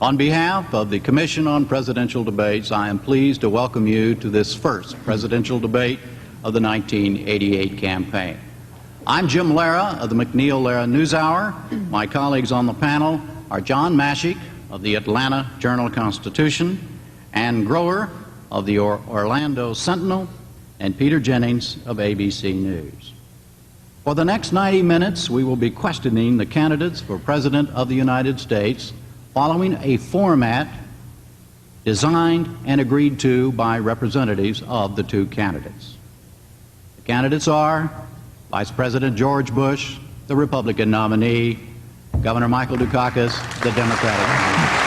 On behalf of the Commission on Presidential Debates, I am pleased to welcome you to this first presidential debate of the 1988 campaign. I'm Jim Lara of the McNeil-Lara NewsHour. My colleagues on the panel are John Mashik of the Atlanta Journal-Constitution, Ann Grower of the Orlando Sentinel, and Peter Jennings of ABC News. For the next 90 minutes, we will be questioning the candidates for President of the United States following a format designed and agreed to by representatives of the two candidates. The candidates are Vice President George Bush, the Republican nominee, Governor Michael Dukakis, the Democratic nominee.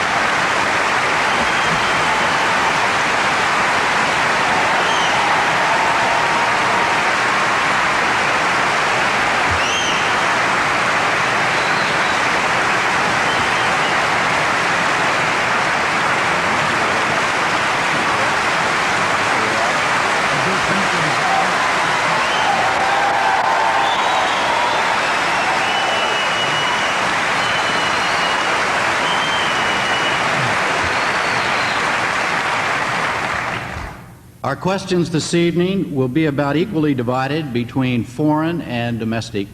Our questions this evening will be about equally divided between foreign and domestic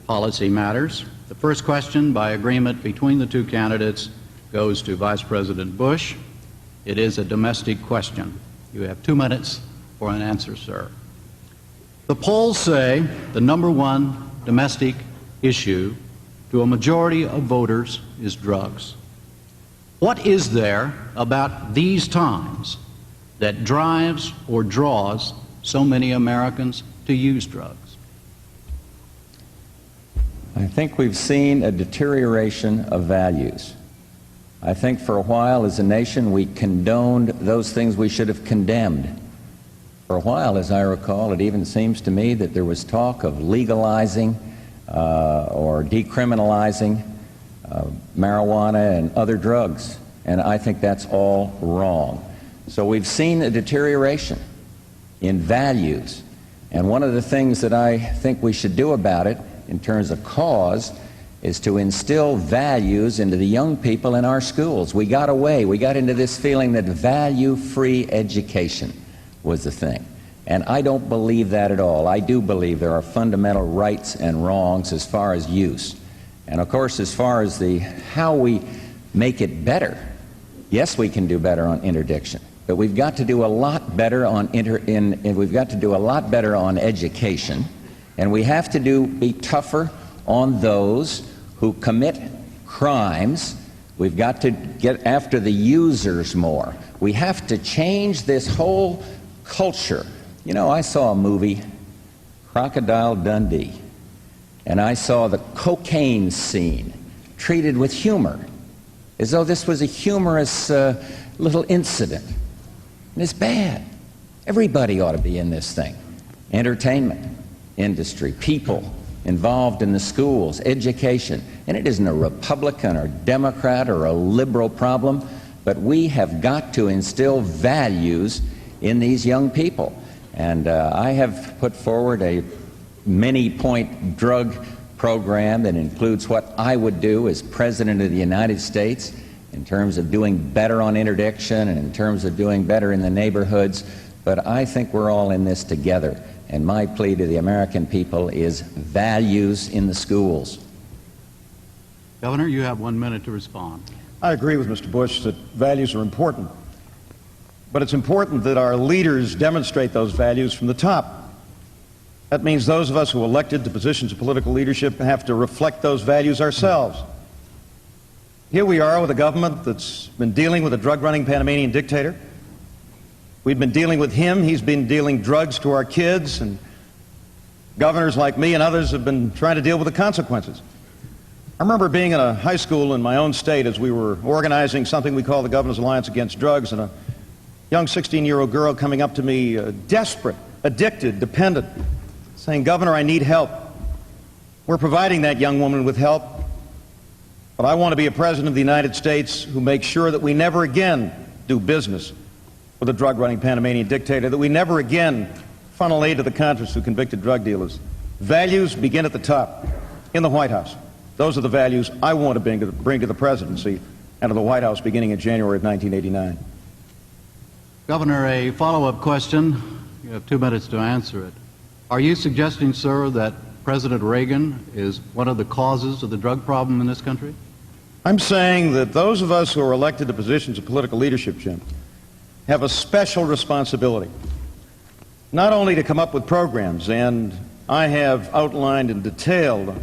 policy matters. The first question, by agreement between the two candidates, goes to Vice President Bush. It is a domestic question. You have 2 minutes for an answer, sir. The polls say the number one domestic issue to a majority of voters is drugs. What is there about these times that drives or draws so many Americans to use drugs? I think we've seen a deterioration of values. I think for a while as a nation we condoned those things we should have condemned. For a while, as I recall, it even seems to me that there was talk of legalizing or decriminalizing marijuana and other drugs, and I think that's all wrong. So we've seen a deterioration in values, and one of the things that I think we should do about it in terms of cause is to instill values into the young people in our schools. We got into this feeling that value-free education was the thing, and I don't believe that at all. I do believe there are fundamental rights and wrongs as far as use, and of course as far as how we make it better. Yes, we can do better on interdiction, but we've got to do a lot better on education, and we have to be tougher on those who commit crimes. We've got to get after the users more. We have to change this whole culture. You know, I saw a movie, Crocodile Dundee, and I saw the cocaine scene treated with humor, as though this was a humorous little incident. And it's bad. Everybody ought to be in this thing. Entertainment industry, people involved in the schools, education. And it isn't a Republican or Democrat or a liberal problem, but we have got to instill values in these young people. And I have put forward a many-point drug program that includes what I would do as President of the United States in terms of doing better on interdiction and in terms of doing better in the neighborhoods. But I think we're all in this together. And my plea to the American people is values in the schools. Governor, you have 1 minute to respond. I agree with Mr. Bush that values are important. But it's important that our leaders demonstrate those values from the top. That means those of us who are elected to positions of political leadership have to reflect those values ourselves. Here we are with a government that's been dealing with a drug-running Panamanian dictator. We've been dealing with him. He's been dealing drugs to our kids, and governors like me and others have been trying to deal with the consequences. I remember being in a high school in my own state as we were organizing something we call the Governor's Alliance Against Drugs, and a young 16-year-old girl coming up to me, desperate, addicted, dependent, saying, "Governor, I need help." We're providing that young woman with help, but I want to be a president of the United States who makes sure that we never again do business with a drug-running Panamanian dictator, that we never again funnel aid to the Contras who convicted drug dealers. Values begin at the top, in the White House. Those are the values I want to bring to the presidency, and of the White House beginning in January of 1989. Governor, a follow-up question. You have 2 minutes to answer it. Are you suggesting, sir, that President Reagan is one of the causes of the drug problem in this country? I'm saying that those of us who are elected to positions of political leadership, Jim, have a special responsibility, not only to come up with programs, and I have outlined and detailed a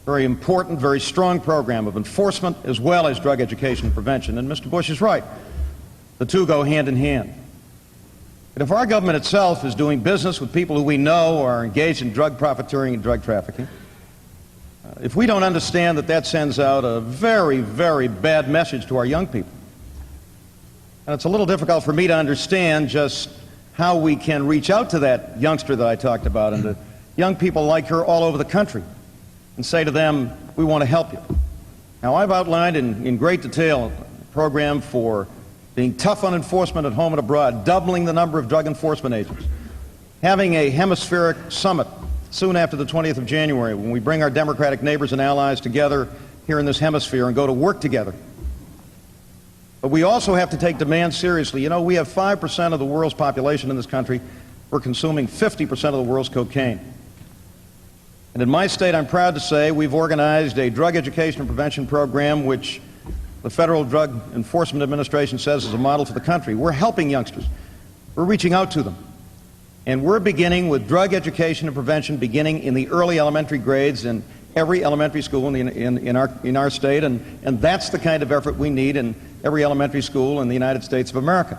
very important, very strong program of enforcement as well as drug education and prevention. And Mr. Bush is right. The two go hand in hand. But if our government itself is doing business with people who we know are engaged in drug profiteering and drug trafficking, if we don't understand that that sends out a very, very bad message to our young people, and it's a little difficult for me to understand just how we can reach out to that youngster that I talked about and to young people like her all over the country and say to them, we want to help you. Now, I've outlined in great detail a program for being tough on enforcement at home and abroad, doubling the number of drug enforcement agents, having a hemispheric summit soon after the 20th of January when we bring our democratic neighbors and allies together here in this hemisphere and go to work together. But we also have to take demand seriously. You know, we have 5% of the world's population in this country. We're consuming 50% of the world's cocaine. And in my state, I'm proud to say we've organized a drug education and prevention program which the Federal Drug Enforcement Administration says is a model for the country. We're helping youngsters. We're reaching out to them. And we're beginning with drug education and prevention beginning in the early elementary grades in every elementary school in our state, and that's the kind of effort we need in every elementary school in the United States of America.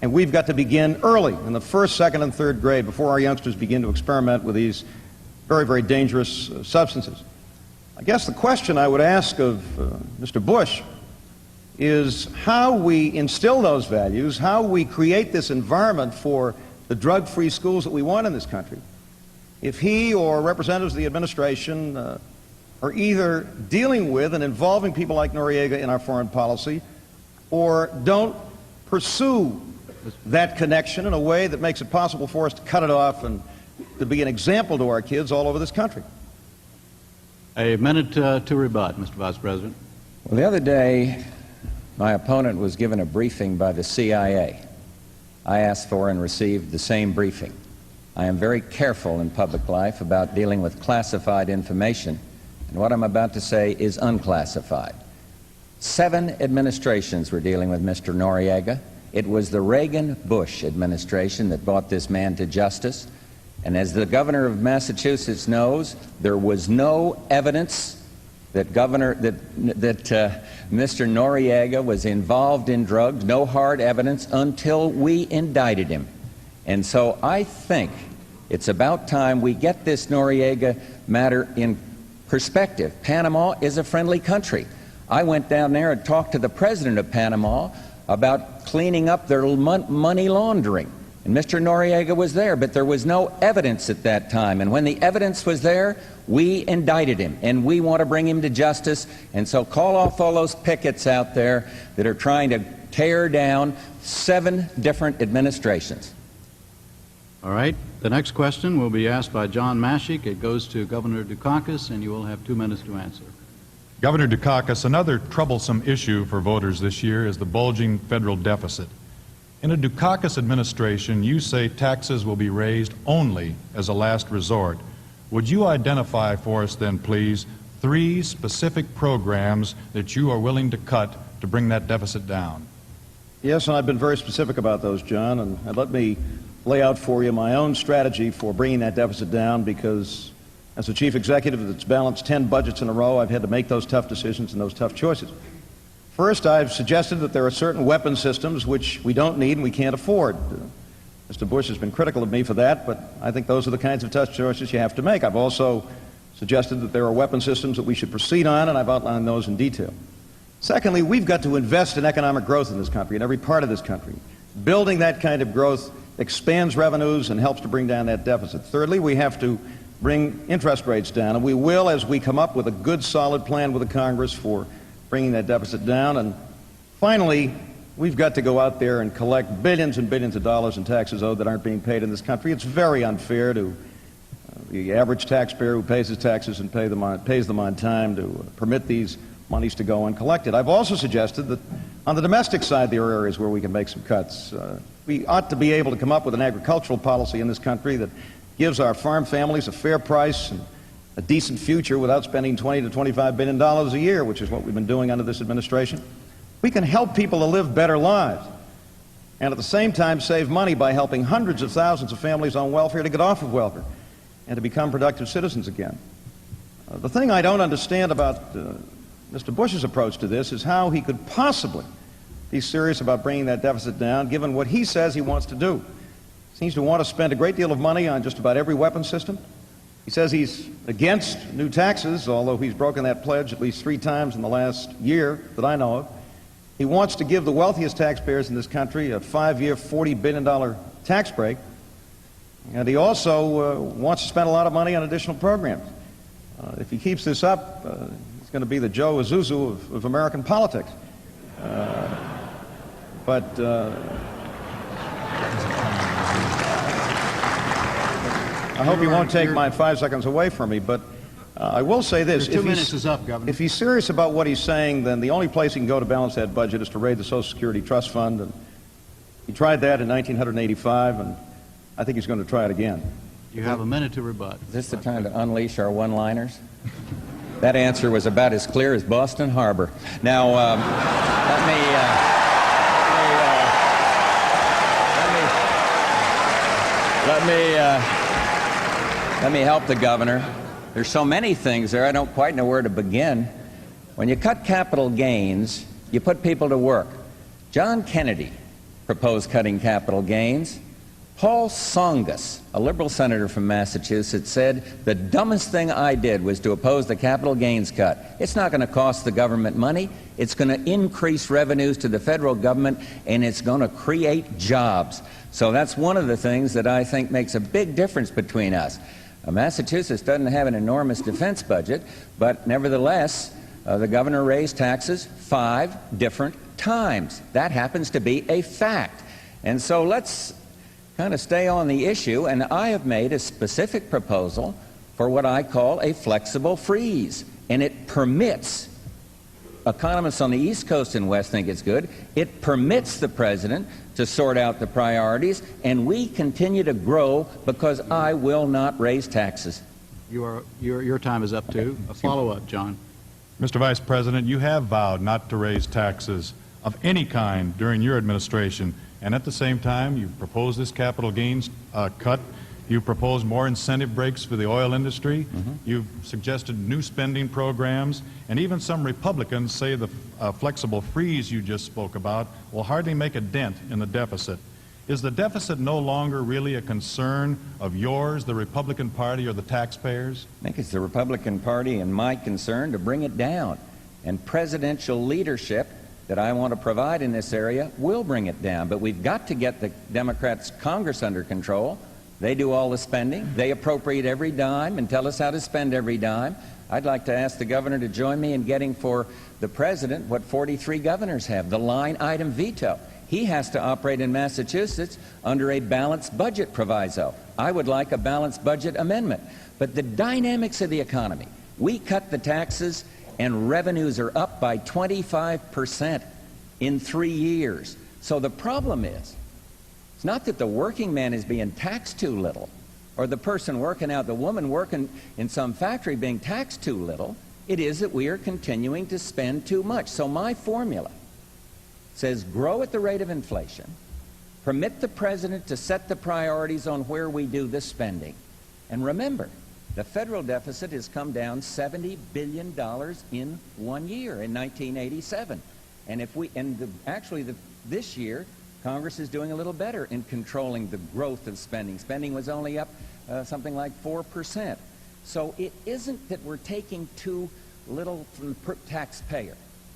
And we've got to begin early, in the first, second, and third grade, before our youngsters begin to experiment with these very, very dangerous substances. I guess the question I would ask of Mr. Bush is how we instill those values, how we create this environment for the drug-free schools that we want in this country, if he or representatives of the administration are either dealing with and involving people like Noriega in our foreign policy or don't pursue that connection in a way that makes it possible for us to cut it off and to be an example to our kids all over this country. A minute to rebut, Mr. Vice President. Well, the other day, my opponent was given a briefing by the CIA. I asked for and received the same briefing. I am very careful in public life about dealing with classified information, and what I'm about to say is unclassified. 7 administrations were dealing with Mr. Noriega. It was the Reagan-Bush administration that brought this man to justice, and as the governor of Massachusetts knows, there was no evidence that Mr. Noriega was involved in drugs, no hard evidence, until we indicted him. And so I think it's about time we get this Noriega matter in perspective. Panama is a friendly country. I went down there and talked to the president of Panama about cleaning up their money laundering. And Mr. Noriega was there, but there was no evidence at that time. And when the evidence was there, we indicted him, and we want to bring him to justice. And so call off all those pickets out there that are trying to tear down 7 different administrations. All right. The next question will be asked by John Mashik. It goes to Governor Dukakis, and you will have 2 minutes to answer. Governor Dukakis, another troublesome issue for voters this year is the bulging federal deficit. In a Dukakis administration, you say taxes will be raised only as a last resort. Would you identify for us then, please, 3 specific programs that you are willing to cut to bring that deficit down? Yes, and I've been very specific about those, John, and let me lay out for you my own strategy for bringing that deficit down, because as a chief executive that's balanced 10 budgets in a row, I've had to make those tough decisions and those tough choices. First, I've suggested that there are certain weapon systems which we don't need and we can't afford. Mr. Bush has been critical of me for that, but I think those are the kinds of tough choices you have to make. I've also suggested that there are weapon systems that we should proceed on, and I've outlined those in detail. Secondly, we've got to invest in economic growth in this country, in every part of this country. Building that kind of growth expands revenues and helps to bring down that deficit. Thirdly, we have to bring interest rates down, and we will as we come up with a good, solid plan with the Congress for bringing that deficit down. And finally, we've got to go out there and collect billions and billions of dollars in taxes owed that aren't being paid in this country. It's very unfair to the average taxpayer who pays his taxes and pays them on time to permit these money's to go uncollected. I've also suggested that on the domestic side there are areas where we can make some cuts. We ought to be able to come up with an agricultural policy in this country that gives our farm families a fair price and a decent future without spending $20 to $25 billion a year, which is what we've been doing under this administration. We can help people to live better lives and at the same time save money by helping hundreds of thousands of families on welfare to get off of welfare and to become productive citizens again. The thing I don't understand about Mr. Bush's approach to this is how he could possibly be serious about bringing that deficit down, given what he says he wants to do. He seems to want to spend a great deal of money on just about every weapons system. He says he's against new taxes, although he's broken that pledge at least 3 times in the last year that I know of. He wants to give the wealthiest taxpayers in this country a 5-year, $40 billion tax break. And he also wants to spend a lot of money on additional programs. If he keeps this up, he's going to be the Joe Azuzu of American politics. I hope he won't take my 5 seconds away from me, but I will say this. Your 2 minutes is up, Governor. If he's serious about what he's saying, then the only place he can go to balance that budget is to raid the Social Security Trust Fund. And he tried that in 1985, and I think he's going to try it again. You have a minute to rebut. Is this the time to unleash our one-liners? That answer was about as clear as Boston Harbor. Now, let me help the governor. There's so many things there, I don't quite know where to begin. When you cut capital gains, you put people to work. John Kennedy proposed cutting capital gains. Paul Tsongas, a liberal senator from Massachusetts, said, the dumbest thing I did was to oppose the capital gains cut. It's not going to cost the government money. It's going to increase revenues to the federal government, and it's going to create jobs. So that's one of the things that I think makes a big difference between us. Massachusetts doesn't have an enormous defense budget, but nevertheless, the governor raised taxes 5 different times. That happens to be a fact. And so let's kind of stay on the issue, and I have made a specific proposal for what I call a flexible freeze, and it permits, economists on the East Coast and West think it's good, it permits the president to sort out the priorities, and we continue to grow because I will not raise taxes. Your time is up too. A follow-up, John. Mr. Vice President, you have vowed not to raise taxes of any kind during your administration, and at the same time, you've proposed this capital gains cut. You've proposed more incentive breaks for the oil industry. You've suggested new spending programs, and even some Republicans say the flexible freeze you just spoke about will hardly make a dent in the deficit. Is the deficit no longer really a concern of yours, the Republican Party, or the taxpayers? I think it's the Republican Party and my concern to bring it down. And presidential leadership that I want to provide in this area will bring it down. But we've got to get the Democrats' Congress under control. They do all the spending. They appropriate every dime and tell us how to spend every dime. I'd like to ask the governor to join me in getting for the president what 43 governors have, the line item veto. He has to operate in Massachusetts under a balanced budget proviso. I would like a balanced budget amendment. But the dynamics of the economy, we cut the taxes and revenues are up by 25% in 3 years. So the problem is, it's not that the working man is being taxed too little, or the person working out, the woman working in some factory being taxed too little. It is that we are continuing to spend too much. So my formula says grow at the rate of inflation, permit the president to set the priorities on where we do the spending. And remember, the federal deficit has come down $70 billion in 1 year, in 1987. And if we, this year, Congress is doing a little better in controlling the growth of spending. Spending was only up something like 4%. So it isn't that we're taking too little from the taxpayer.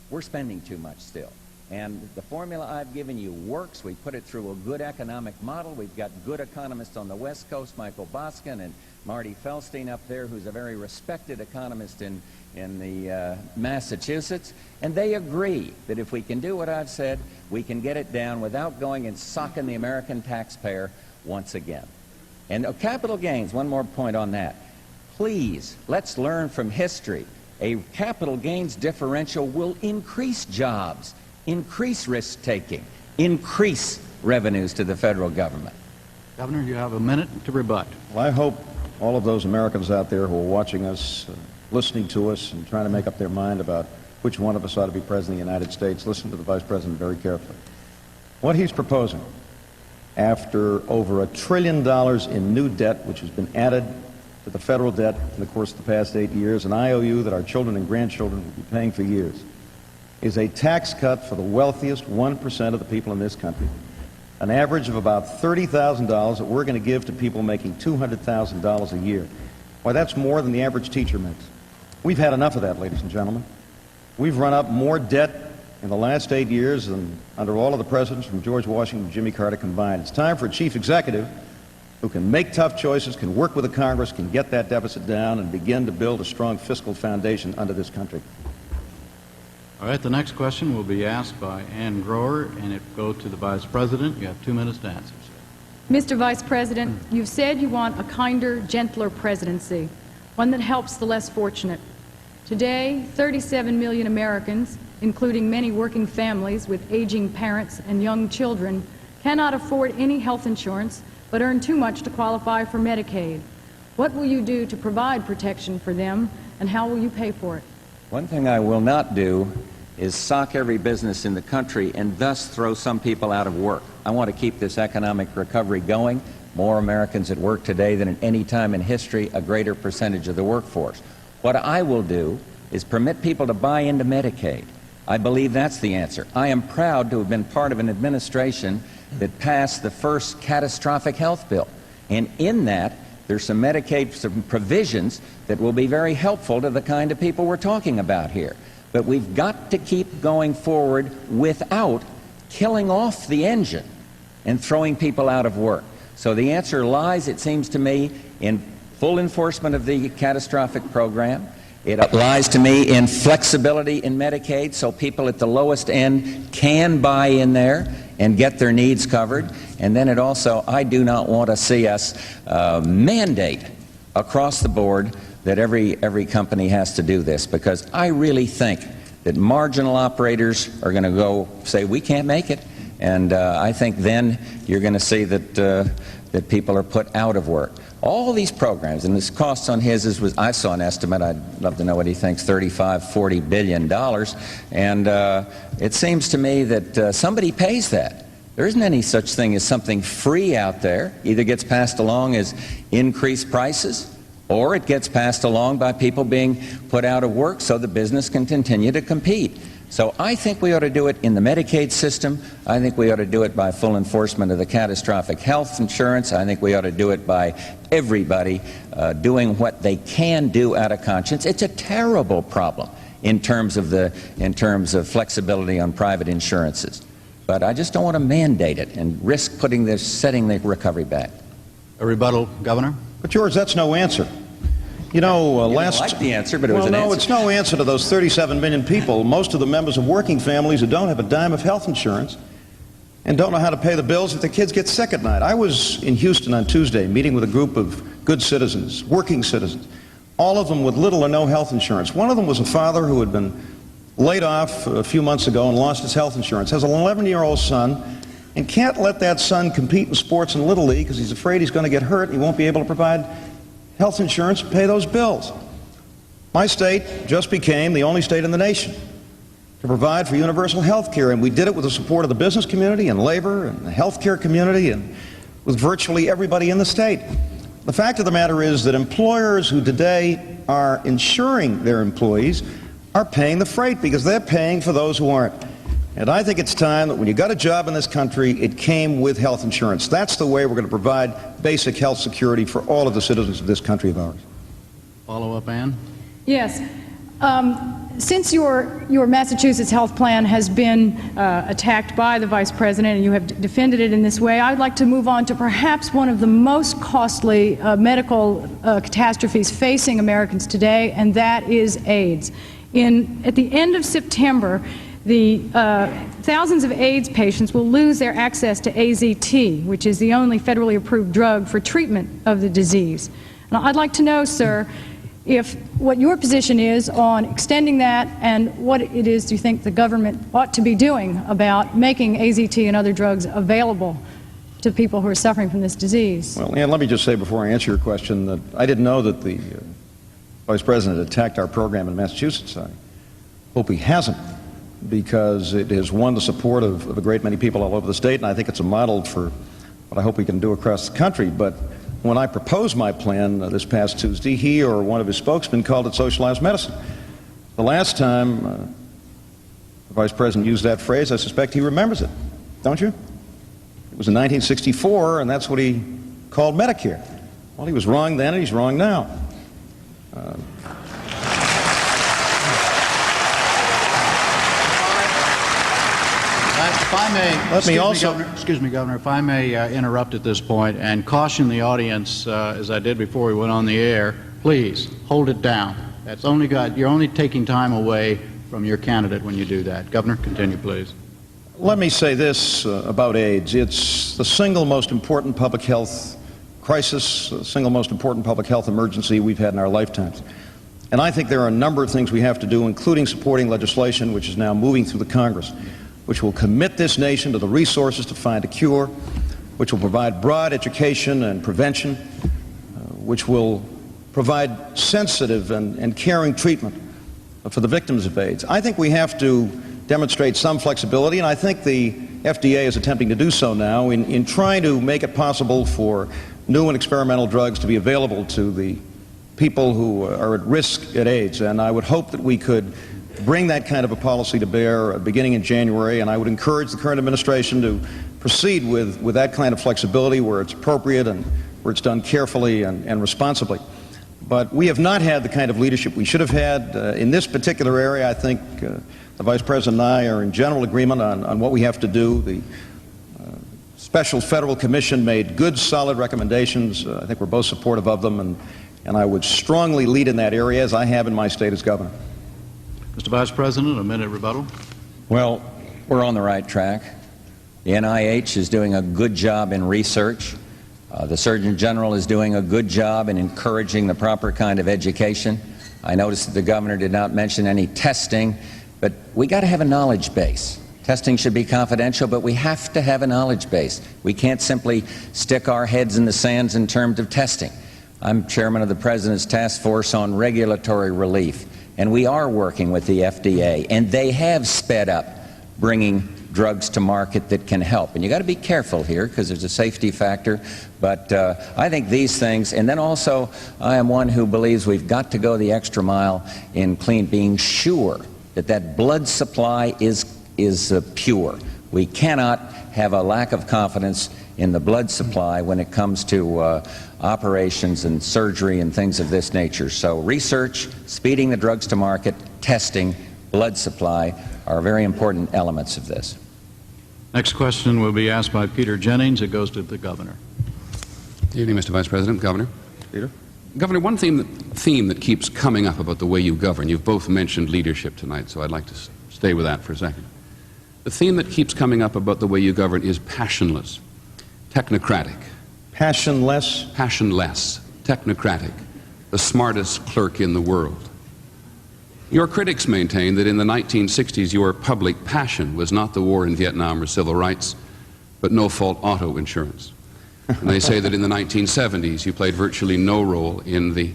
We're spending too much still. And the formula I've given you works. We put it through a good economic model. We've got good economists on the West Coast, Michael Boskin and Marty Feldstein up there, who's a very respected economist in the Massachusetts. And they agree that if we can do what I've said, we can get it down without going and socking the American taxpayer once again. And capital gains, one more point on that. Please, let's learn from history. A capital gains differential will increase jobs, increase risk-taking, increase revenues to the federal government. Governor, you have a minute to rebut. Well, I hope all of those Americans out there who are watching us, listening to us, and trying to make up their mind about which one of us ought to be President of the United States, listen to the Vice President very carefully. What he's proposing, after over $1 trillion in new debt, which has been added to the federal debt in the course of the past 8 years, an IOU that our children and grandchildren will be paying for years, is a tax cut for the wealthiest 1% of the people in this country, an average of about $30,000 that we're going to give to people making $200,000 a year. Why, that's more than the average teacher makes. We've had enough of that, ladies and gentlemen. We've run up more debt in the last 8 years than under all of the presidents from George Washington to Jimmy Carter combined. It's time for a chief executive who can make tough choices, can work with the Congress, can get that deficit down, and begin to build a strong fiscal foundation under this country. All right, the next question will be asked by Ann Grower, and it will go to the Vice President. You have 2 minutes to answer, sir. Mr. Vice President, you've said you want a kinder, gentler presidency, one that helps the less fortunate. Today, 37 million Americans, including many working families with aging parents and young children, cannot afford any health insurance but earn too much to qualify for Medicaid. What will you do to provide protection for them, and how will you pay for it? One thing I will not do is sock every business in the country and thus throw some people out of work. I want to keep this economic recovery going. More Americans at work today than at any time in history, a greater percentage of the workforce. What I will do is permit people to buy into Medicaid. I believe that's the answer. I am proud to have been part of an administration that passed the first catastrophic health bill. And in that, there's some Medicaid some provisions that will be very helpful to the kind of people we're talking about here. But we've got to keep going forward without killing off the engine and throwing people out of work. So the answer lies, it seems to me, in full enforcement of the catastrophic program. It lies to me in flexibility in Medicaid so people at the lowest end can buy in there and get their needs covered. And then it also, I do not want to see us mandate across the board that every company has to do this, because I really think that marginal operators are going to go say, we can't make it. And I think then you're going to see that people are put out of work. All these programs, and this costs on his was, I saw an estimate, I'd love to know what he thinks, $35–40 billion. And it seems to me that somebody pays that. There isn't any such thing as something free out there. Either gets passed along as increased prices, or it gets passed along by people being put out of work so the business can continue to compete. So I think we ought to do it in the Medicaid system. I think we ought to do it by full enforcement of the catastrophic health insurance. I think we ought to do it by everybody doing what they can do out of conscience. It's a terrible problem in terms of flexibility on private insurances. But I just don't want to mandate it and risk setting the recovery back. A rebuttal, Governor? But George, that's no answer. You know, I like the answer, but it was an answer. Well, no, it's no answer to those 37 million people, most of the members of working families who don't have a dime of health insurance and don't know how to pay the bills if their kids get sick at night. I was in Houston on Tuesday meeting with a group of good citizens, working citizens, all of them with little or no health insurance. One of them was a father who had been laid off a few months ago and lost his health insurance, has an 11-year-old son, and can't let that son compete in sports in Little League because he's afraid he's going to get hurt and he won't be able to provide health insurance and pay those bills. My state just became the only state in the nation to provide for universal health care, and we did it with the support of the business community and labor and the health care community and with virtually everybody in the state. The fact of the matter is that employers who today are insuring their employees are paying the freight because they're paying for those who aren't. And I think it's time that when you got a job in this country, it came with health insurance. That's the way we're going to provide basic health security for all of the citizens of this country of ours. Follow up, Ann? Yes. Since your Massachusetts health plan has been attacked by the Vice President and you have defended it in this way, I'd like to move on to perhaps one of the most costly medical catastrophes facing Americans today, and that is AIDS. At the end of September, the thousands of AIDS patients will lose their access to AZT, which is the only federally approved drug for treatment of the disease. And I'd like to know, sir, if what your position is on extending that and what it is you think the government ought to be doing about making AZT and other drugs available to people who are suffering from this disease. Well, Ann, let me just say before I answer your question that I didn't know that the Vice President attacked our program in Massachusetts. I hope he hasn't, because it has won the support of a great many people all over the state, and I think it's a model for what I hope we can do across the country. But when I proposed my plan this past Tuesday, he or one of his spokesmen called it socialized medicine. The last time the Vice President used that phrase, I suspect he remembers it, don't you? It was in 1964, and that's what he called Medicare. Well, he was wrong then, and he's wrong now. If I may, excuse me, Governor, if I may interrupt at this point and caution the audience, as I did before we went on the air, please hold it down. You're only taking time away from your candidate when you do that. Governor, continue, please. Let me say this about AIDS. It's the single most important public health crisis, the single most important public health emergency we've had in our lifetimes. And I think there are a number of things we have to do, including supporting legislation which is now moving through the Congress, which will commit this nation to the resources to find a cure, which will provide broad education and prevention, which will provide sensitive and caring treatment for the victims of AIDS. I think we have to demonstrate some flexibility, and I think the FDA is attempting to do so now in trying to make it possible for new and experimental drugs to be available to the people who are at risk at AIDS. And I would hope that we could bring that kind of a policy to bear beginning in January, and I would encourage the current administration to proceed with that kind of flexibility where it's appropriate and where it's done carefully and responsibly. But we have not had the kind of leadership we should have had in this particular area. I think the Vice President and I are in general agreement on what we have to do. The Special Federal Commission made good, solid recommendations. I think we're both supportive of them, and I would strongly lead in that area, as I have in my state as governor. Mr. Vice President, a minute rebuttal. Well, we're on the right track. The NIH is doing a good job in research. The Surgeon General is doing a good job in encouraging the proper kind of education. I noticed that the governor did not mention any testing, but we got to have a knowledge base. Testing should be confidential, but we have to have a knowledge base. We can't simply stick our heads in the sands in terms of testing. I'm chairman of the President's Task Force on Regulatory Relief, and we are working with the FDA, and they have sped up bringing drugs to market that can help. And you got to be careful here because there's a safety factor, but I think these things, and then also I am one who believes we've got to go the extra mile in being sure that that blood supply is pure. We cannot have a lack of confidence in the blood supply when it comes to operations and surgery and things of this nature. So research, speeding the drugs to market, testing, blood supply are very important elements of this. Next question will be asked by Peter Jennings. It goes to the governor. Good evening, Mr. Vice President. Governor. Peter? Governor, one theme that keeps coming up about the way you govern, you've both mentioned leadership tonight, so I'd like to stay with that for a second. The theme that keeps coming up about the way you govern is passionless, technocratic. Passionless? Passionless, technocratic, the smartest clerk in the world. Your critics maintain that in the 1960s your public passion was not the war in Vietnam or civil rights, but no-fault auto insurance. And they say that in the 1970s you played virtually no role in the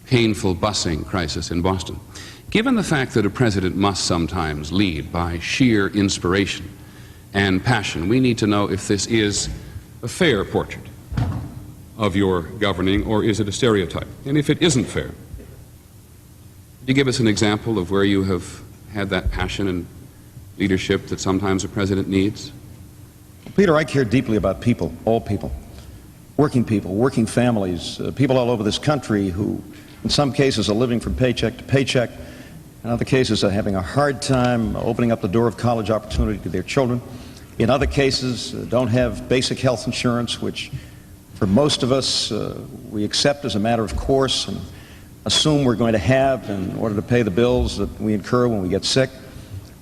painful busing crisis in Boston. Given the fact that a president must sometimes lead by sheer inspiration and passion, we need to know if this is a fair portrait of your governing, or is it a stereotype? And if it isn't fair, could you give us an example of where you have had that passion and leadership that sometimes a president needs? Peter, I care deeply about people, all people, working families, people all over this country who in some cases are living from paycheck to paycheck. In other cases are having a hard time opening up the door of college opportunity to their children. In other cases don't have basic health insurance, which for most of us we accept as a matter of course and assume we're going to have in order to pay the bills that we incur when we get sick.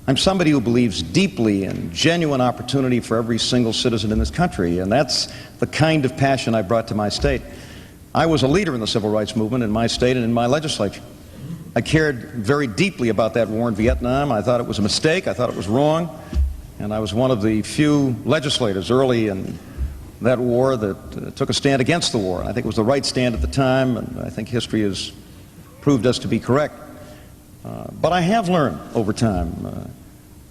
I'm somebody who believes deeply in genuine opportunity for every single citizen in this country, and that's the kind of passion I brought to my state. I was a leader in the civil rights movement in my state and in my legislature. I cared very deeply about that war in Vietnam. I thought it was a mistake. I thought it was wrong. And I was one of the few legislators early in that war that took a stand against the war. I think it was the right stand at the time, and I think history has proved us to be correct. But I have learned over time.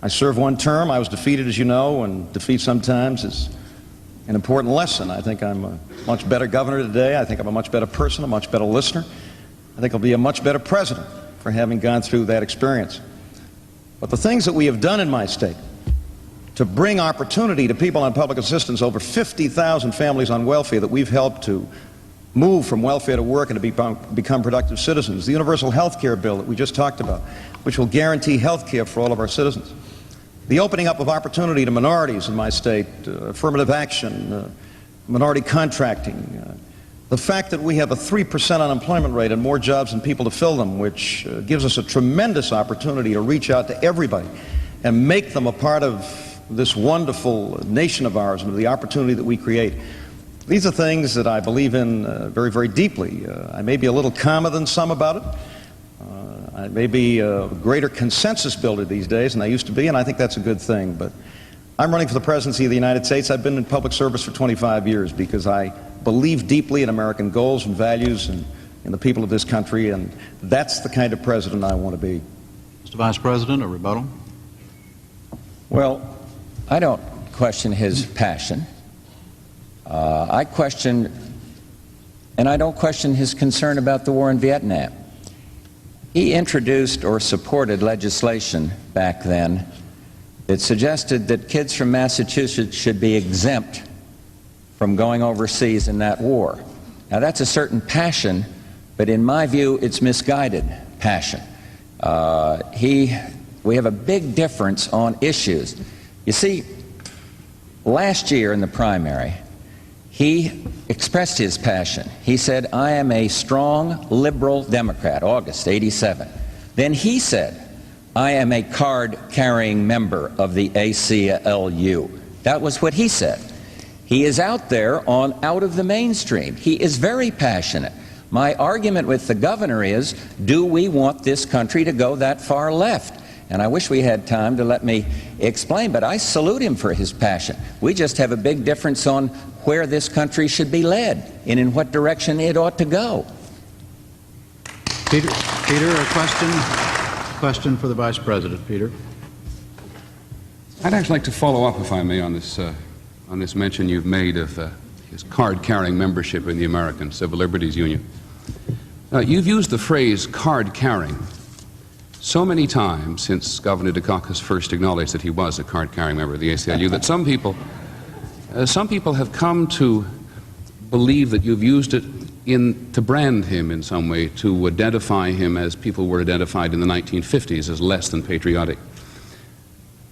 I served one term. I was defeated, as you know, and defeat sometimes is an important lesson. I think I'm a much better governor today. I think I'm a much better person, a much better listener. I think I'll be a much better president for having gone through that experience. But the things that we have done in my state to bring opportunity to people on public assistance, over 50,000 families on welfare that we've helped to move from welfare to work and to become productive citizens, the universal health care bill that we just talked about, which will guarantee health care for all of our citizens, the opening up of opportunity to minorities in my state, affirmative action, minority contracting, the fact that we have a 3% unemployment rate and more jobs than people to fill them, which gives us a tremendous opportunity to reach out to everybody and make them a part of this wonderful nation of ours and the opportunity that we create. These are things that I believe in very, very deeply. I may be a little calmer than some about it. I may be a greater consensus builder these days than I used to be, and I think that's a good thing. But I'm running for the presidency of the United States. I've been in public service for 25 years because I believe deeply in American goals and values and in the people of this country, and that's the kind of president I want to be. Mr. Vice President, a rebuttal? Well, I don't question his passion. I question, and I don't question his concern about the war in Vietnam. He introduced or supported legislation back then that suggested that kids from Massachusetts should be exempt from going overseas in that war. Now, that's a certain passion, but in my view, it's misguided passion. We have a big difference on issues. You see, last year in the primary, he expressed his passion. He said, I am a strong liberal Democrat, August '87. Then he said, I am a card-carrying member of the ACLU. That was what he said. He is out there out of the mainstream. He is very passionate. My argument with the governor is, do we want this country to go that far left? And I wish we had time to let me explain, but I salute him for his passion. We just have a big difference on where this country should be led and in what direction it ought to go. Peter, a question for the Vice President. Peter. I'd actually like to follow up, if I may, on this mention you've made of his card-carrying membership in the American Civil Liberties Union. You've used the phrase card-carrying so many times since Governor Dukakis first acknowledged that he was a card-carrying member of the ACLU that some people have come to believe that you've used it to brand him in some way, to identify him as people were identified in the 1950s as less than patriotic.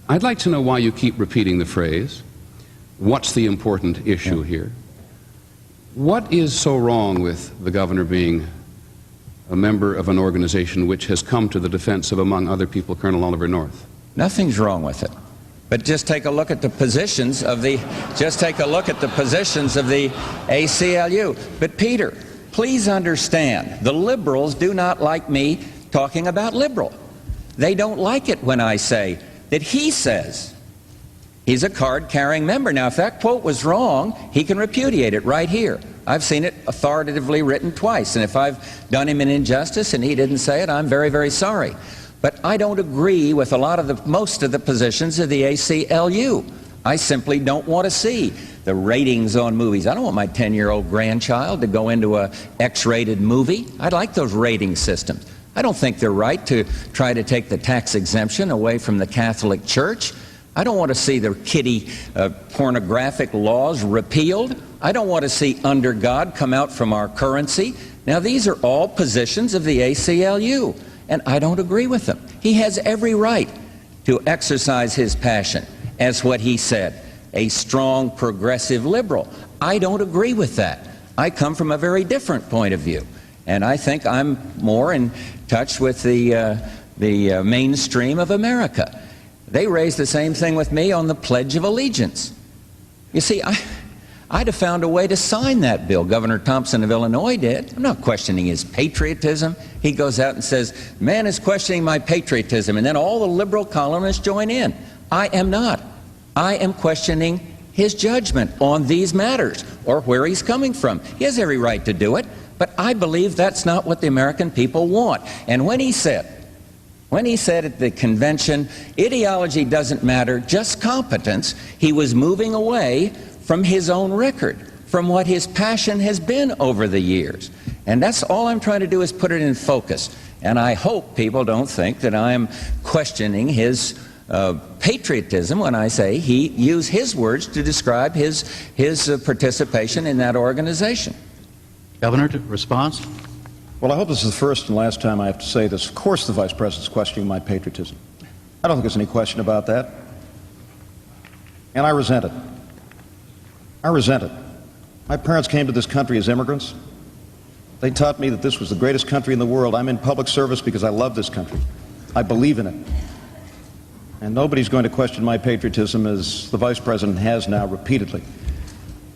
I'd like to know why you keep repeating the phrase. What's the important issue here? What is so wrong with the governor being a member of an organization which has come to the defense of, among other people, Colonel Oliver North? Nothing's wrong with it. But just take a look at the positions of the ACLU. But Peter, please understand, the liberals do not like me talking about liberal. They don't like it when I say that he says he's a card-carrying member. Now, if that quote was wrong, he can repudiate it right here. I've seen it authoritatively written twice, and if I've done him an injustice and he didn't say it, I'm very, very sorry. But I don't agree with most of the positions of the ACLU. I simply don't want to see the ratings on movies. I don't want my 10-year-old grandchild to go into a X-rated movie. I like those rating systems. I don't think they're right to try to take the tax exemption away from the Catholic Church. I don't want to see the kiddie pornographic laws repealed. I don't want to see under God come out from our currency. Now, these are all positions of the ACLU, and I don't agree with them. He has every right to exercise his passion as what he said, a strong progressive liberal. I don't agree with that. I come from a very different point of view, and I think I'm more in touch with the mainstream of America. They raised the same thing with me on the Pledge of Allegiance. You see, I'd have found a way to sign that bill. Governor Thompson of Illinois did. I'm not questioning his patriotism. He goes out and says, man is questioning my patriotism, and then all the liberal columnists join in. I am not. I am questioning his judgment on these matters, or where he's coming from. He has every right to do it, but I believe that's not what the American people want. And when he said at the convention, ideology doesn't matter, just competence, he was moving away from his own record, from what his passion has been over the years. And that's all I'm trying to do, is put it in focus. And I hope people don't think that I'm questioning his patriotism when I say he used his words to describe his participation in that organization. Governor, response? Well, I hope this is the first and last time I have to say this. Of course the Vice President's questioning my patriotism. I don't think there's any question about that. And I resent it. I resent it. My parents came to this country as immigrants. They taught me that this was the greatest country in the world. I'm in public service because I love this country. I believe in it. And nobody's going to question my patriotism, as the Vice President has now repeatedly.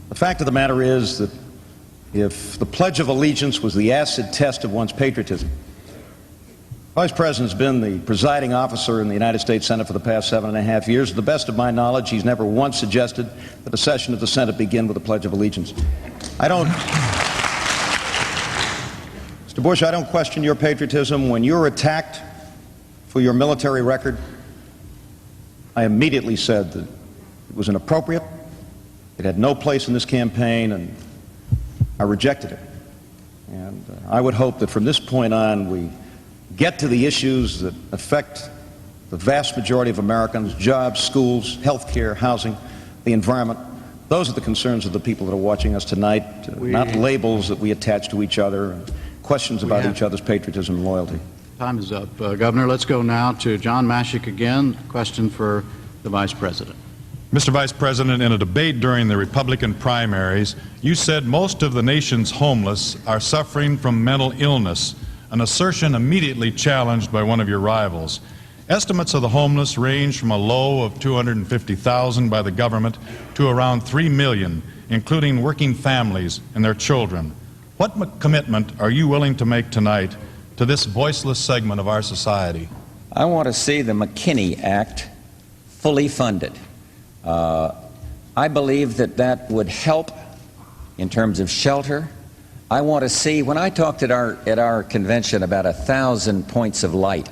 The fact of the matter is that if the Pledge of Allegiance was the acid test of one's patriotism, the Vice President's been the presiding officer in the United States Senate for the past 7.5 years. To the best of my knowledge, he's never once suggested that a session of the Senate begin with the Pledge of Allegiance. Mr. Bush, I don't question your patriotism. When you're attacked for your military record, I immediately said that it was inappropriate, it had no place in this campaign, and I rejected it. And I would hope that from this point on we get to the issues that affect the vast majority of Americans: jobs, schools, health care, housing, the environment. Those are the concerns of the people that are watching us tonight, not labels that we attach to each other, and questions about each other's patriotism and loyalty. Time is up. Governor, let's go now to John Mashik again. Question for the Vice President. Mr. Vice President, in a debate during the Republican primaries, you said most of the nation's homeless are suffering from mental illness, an assertion immediately challenged by one of your rivals. Estimates of the homeless range from a low of 250,000 by the government to around 3 million, including working families and their children. What commitment are you willing to make tonight to this voiceless segment of our society? I want to see the McKinney Act fully funded. I believe that that would help in terms of shelter. I want to see, when I talked at our convention about 1,000 points of light,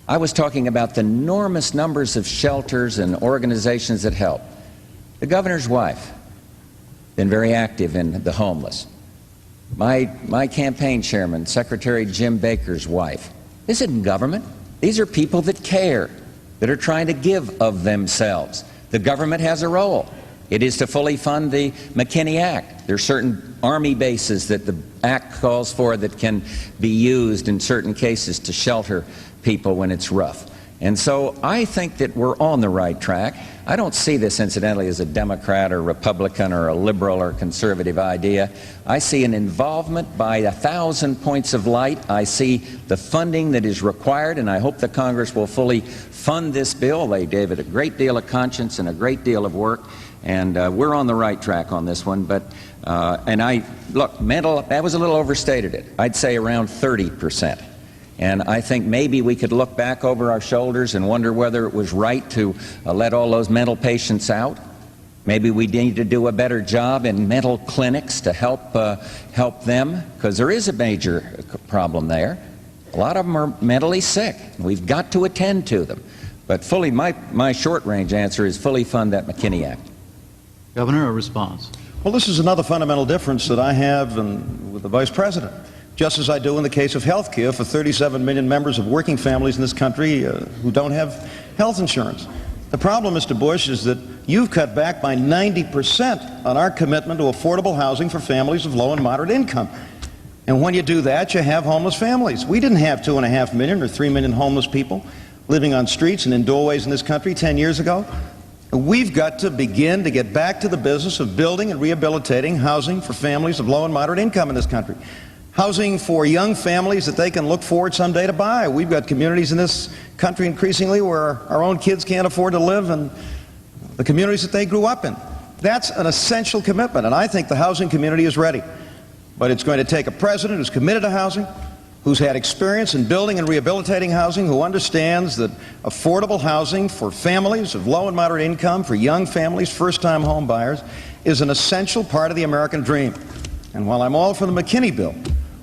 I was talking about the enormous numbers of shelters and organizations that help. The governor's wife, been very active in the homeless. My campaign chairman, Secretary Jim Baker's wife. This isn't government. These are people that care, that are trying to give of themselves. The government has a role. It is to fully fund the McKinney Act. There are certain Army bases that the Act calls for that can be used in certain cases to shelter people when it's rough. And so I think that we're on the right track. I don't see this, incidentally, as a Democrat or Republican or a liberal or conservative idea. I see an involvement by 1,000 points of light. I see the funding that is required, and I hope the Congress will fully fund this bill. They gave it a great deal of conscience and a great deal of work, and we're on the right track on this one. But mental, that was a little overstated it. I'd say around 30%. And I think maybe we could look back over our shoulders and wonder whether it was right to let all those mental patients out. Maybe we need to do a better job in mental clinics to help them, because there is a major problem there. A lot of them are mentally sick. We've got to attend to them. But fully, my short-range answer is fully fund that McKinney Act. Governor, a response. Well, this is another fundamental difference that I have with the Vice President. Just as I do in the case of health care for 37 million members of working families in this country who don't have health insurance. The problem, Mr. Bush, is that you've cut back by 90% on our commitment to affordable housing for families of low and moderate income. And when you do that, you have homeless families. We didn't have 2.5 million or 3 million homeless people living on streets and in doorways in this country 10 years ago. We've got to begin to get back to the business of building and rehabilitating housing for families of low and moderate income in this country. Housing for young families that they can look forward someday to buy. We've got communities in this country increasingly where our own kids can't afford to live in the communities that they grew up in. That's an essential commitment, and I think the housing community is ready. But it's going to take a president who's committed to housing, who's had experience in building and rehabilitating housing, who understands that affordable housing for families of low and moderate income, for young families, first-time home buyers, is an essential part of the American dream. And while I'm all for the McKinney bill,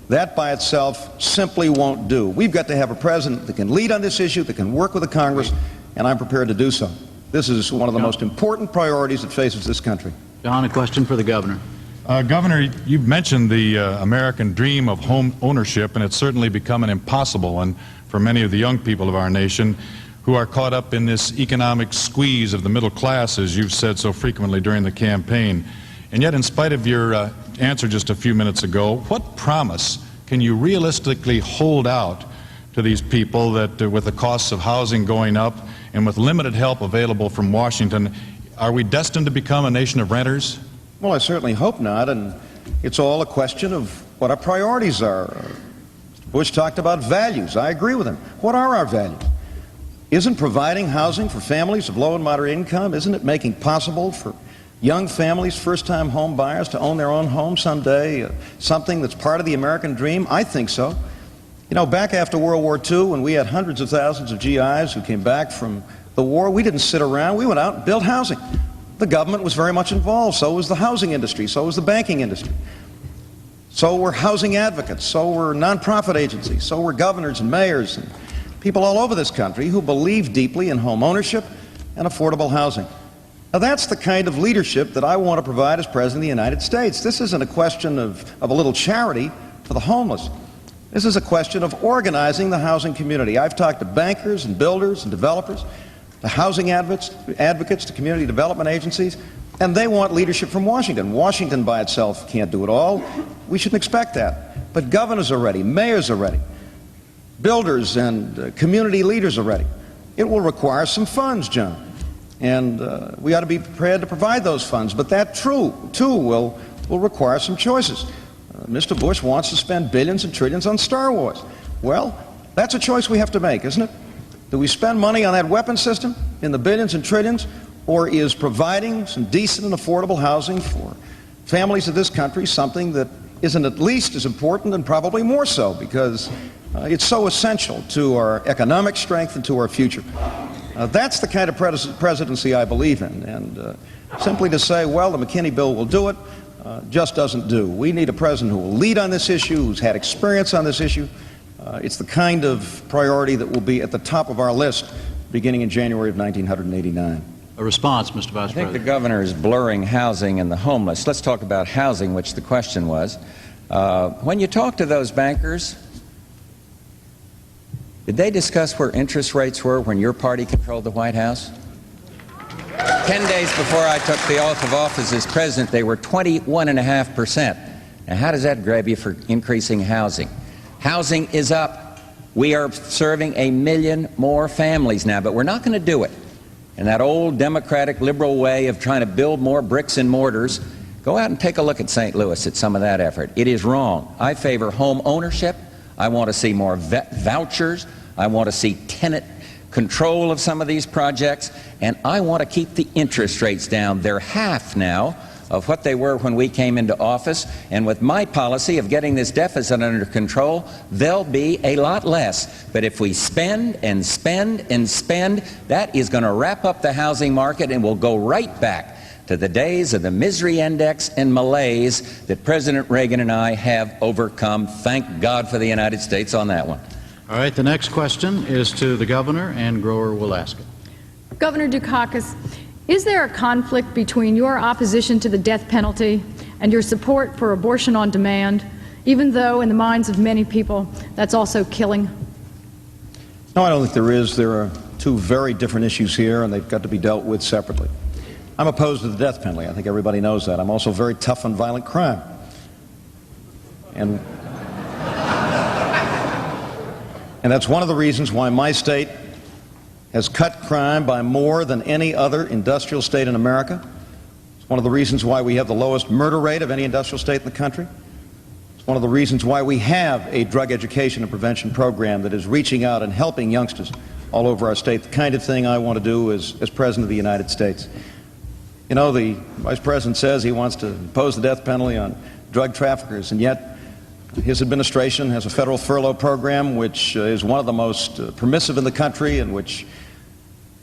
that by itself simply won't do. We've got to have a president that can lead on this issue, that can work with the Congress, and I'm prepared to do so. This is one of the most important priorities that faces this country. John, a question for the governor. Governor, you've mentioned the American dream of home ownership, and it's certainly become an impossible one for many of the young people of our nation who are caught up in this economic squeeze of the middle class, as you've said so frequently during the campaign. And yet, in spite of your answer just a few minutes ago, what promise can you realistically hold out to these people that with the costs of housing going up and with limited help available from Washington, are we destined to become a nation of renters? Well, I certainly hope not, and it's all a question of what our priorities are. Mr. Bush talked about values. I agree with him. What are our values? Isn't providing housing for families of low and moderate income, isn't it making possible for young families, first-time home buyers, to own their own home someday, something that's part of the American dream? I think so. You know, back after World War II, when we had hundreds of thousands of GIs who came back from the war, we didn't sit around. We went out and built housing. The government was very much involved. So was the housing industry. So was the banking industry. So were housing advocates. So were nonprofit agencies. So were governors and mayors and people all over this country who believe deeply in home ownership and affordable housing. Now, that's the kind of leadership that I want to provide as President of the United States. This isn't a question of a little charity for the homeless. This is a question of organizing the housing community. I've talked to bankers and builders and developers, to housing advocates, to community development agencies, and they want leadership from Washington. Washington by itself can't do it all. We shouldn't expect that. But governors are ready, mayors are ready, builders and community leaders are ready. It will require some funds, John, and we ought to be prepared to provide those funds. But that, too, will require some choices. Mr. Bush wants to spend billions and trillions on Star Wars. Well, that's a choice we have to make, isn't it? Do we spend money on that weapons system in the billions and trillions, or is providing some decent and affordable housing for families of this country something that isn't at least as important and probably more so because it's so essential to our economic strength and to our future? That's the kind of presidency I believe in, and simply to say, well, the McKinney bill will do it, just doesn't do. We need a president who will lead on this issue, who's had experience on this issue. It's the kind of priority that will be at the top of our list beginning in January of 1989. A response, Mr. Vice I think President. the governor is blurring housing and the homeless. Let's talk about housing, which the question was. When you talk to those bankers, did they discuss where interest rates were when your party controlled the White House? 10 days before I took the oath of office as president, they were 21.5%. Now, how does that grab you for increasing housing? Housing is up. We are serving 1 million more families now, but we're not going to do it in that old democratic liberal way of trying to build more bricks and mortars. Go out and take a look at St. Louis at some of that effort. It is wrong. I favor home ownership. I want to see more vouchers. I want to see tenant control of some of these projects, and I want to keep the interest rates down. They're half now of what they were when we came into office, and with my policy of getting this deficit under control, they'll be a lot less. But if we spend and spend and spend, that is going to wrap up the housing market, and we'll go right back to the days of the misery index and malaise that President Reagan and I have overcome. Thank God for the United States on that one. All right, the next question is to the governor, and Grower will ask it. Governor Dukakis, is there a conflict between your opposition to the death penalty and your support for abortion on demand, even though in the minds of many people that's also killing? No, I don't think there is. There are two very different issues here, and they've got to be dealt with separately. I'm opposed to the death penalty. I think everybody knows that. I'm also very tough on violent crime. And that's one of the reasons why my state has cut crime by more than any other industrial state in America. It's one of the reasons why we have the lowest murder rate of any industrial state in the country. It's one of the reasons why we have a drug education and prevention program that is reaching out and helping youngsters all over our state, the kind of thing I want to do as President of the United States. You know, the Vice President says he wants to impose the death penalty on drug traffickers, and yet his administration has a federal furlough program which is one of the most permissive in the country, and which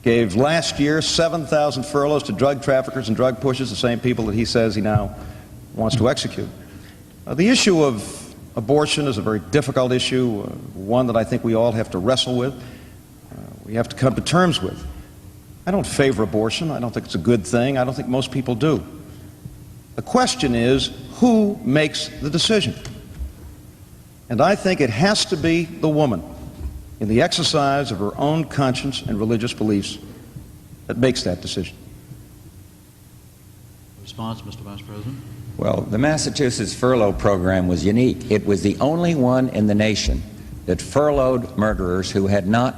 gave last year 7,000 furloughs to drug traffickers and drug pushers, the same people that he says he now wants to execute. The issue of abortion is a very difficult issue, one that I think we all have to wrestle with. We have to come to terms with. I don't favor abortion. I don't think it's a good thing. I don't think most people do. The question is, who makes the decision? And I think it has to be the woman, in the exercise of her own conscience and religious beliefs, that makes that decision. Response, Mr. Vice President? Well, the Massachusetts furlough program was unique. It was the only one in the nation that furloughed murderers who had not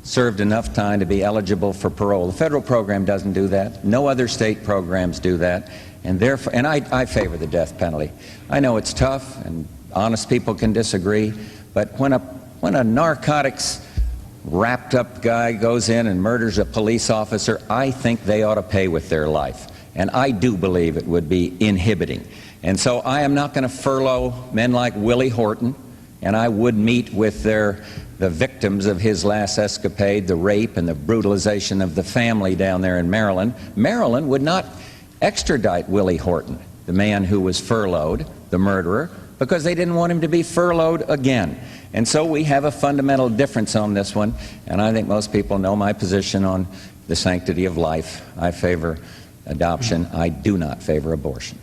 served enough time to be eligible for parole. The federal program doesn't do that. No other state programs do that. And therefore, and I favor the death penalty. I know it's tough, and honest people can disagree, but when a narcotics wrapped up guy goes in and murders a police officer, I think they ought to pay with their life. And I do believe it would be inhibiting. And so I am not going to furlough men like Willie Horton, and I would meet with the victims of his last escapade, the rape and the brutalization of the family down there in Maryland. Maryland would not extradite Willie Horton, the man who was furloughed, the murderer, because they didn't want him to be furloughed again. And so we have a fundamental difference on this one, and I think most people know my position on the sanctity of life. I favor adoption. I do not favor abortion.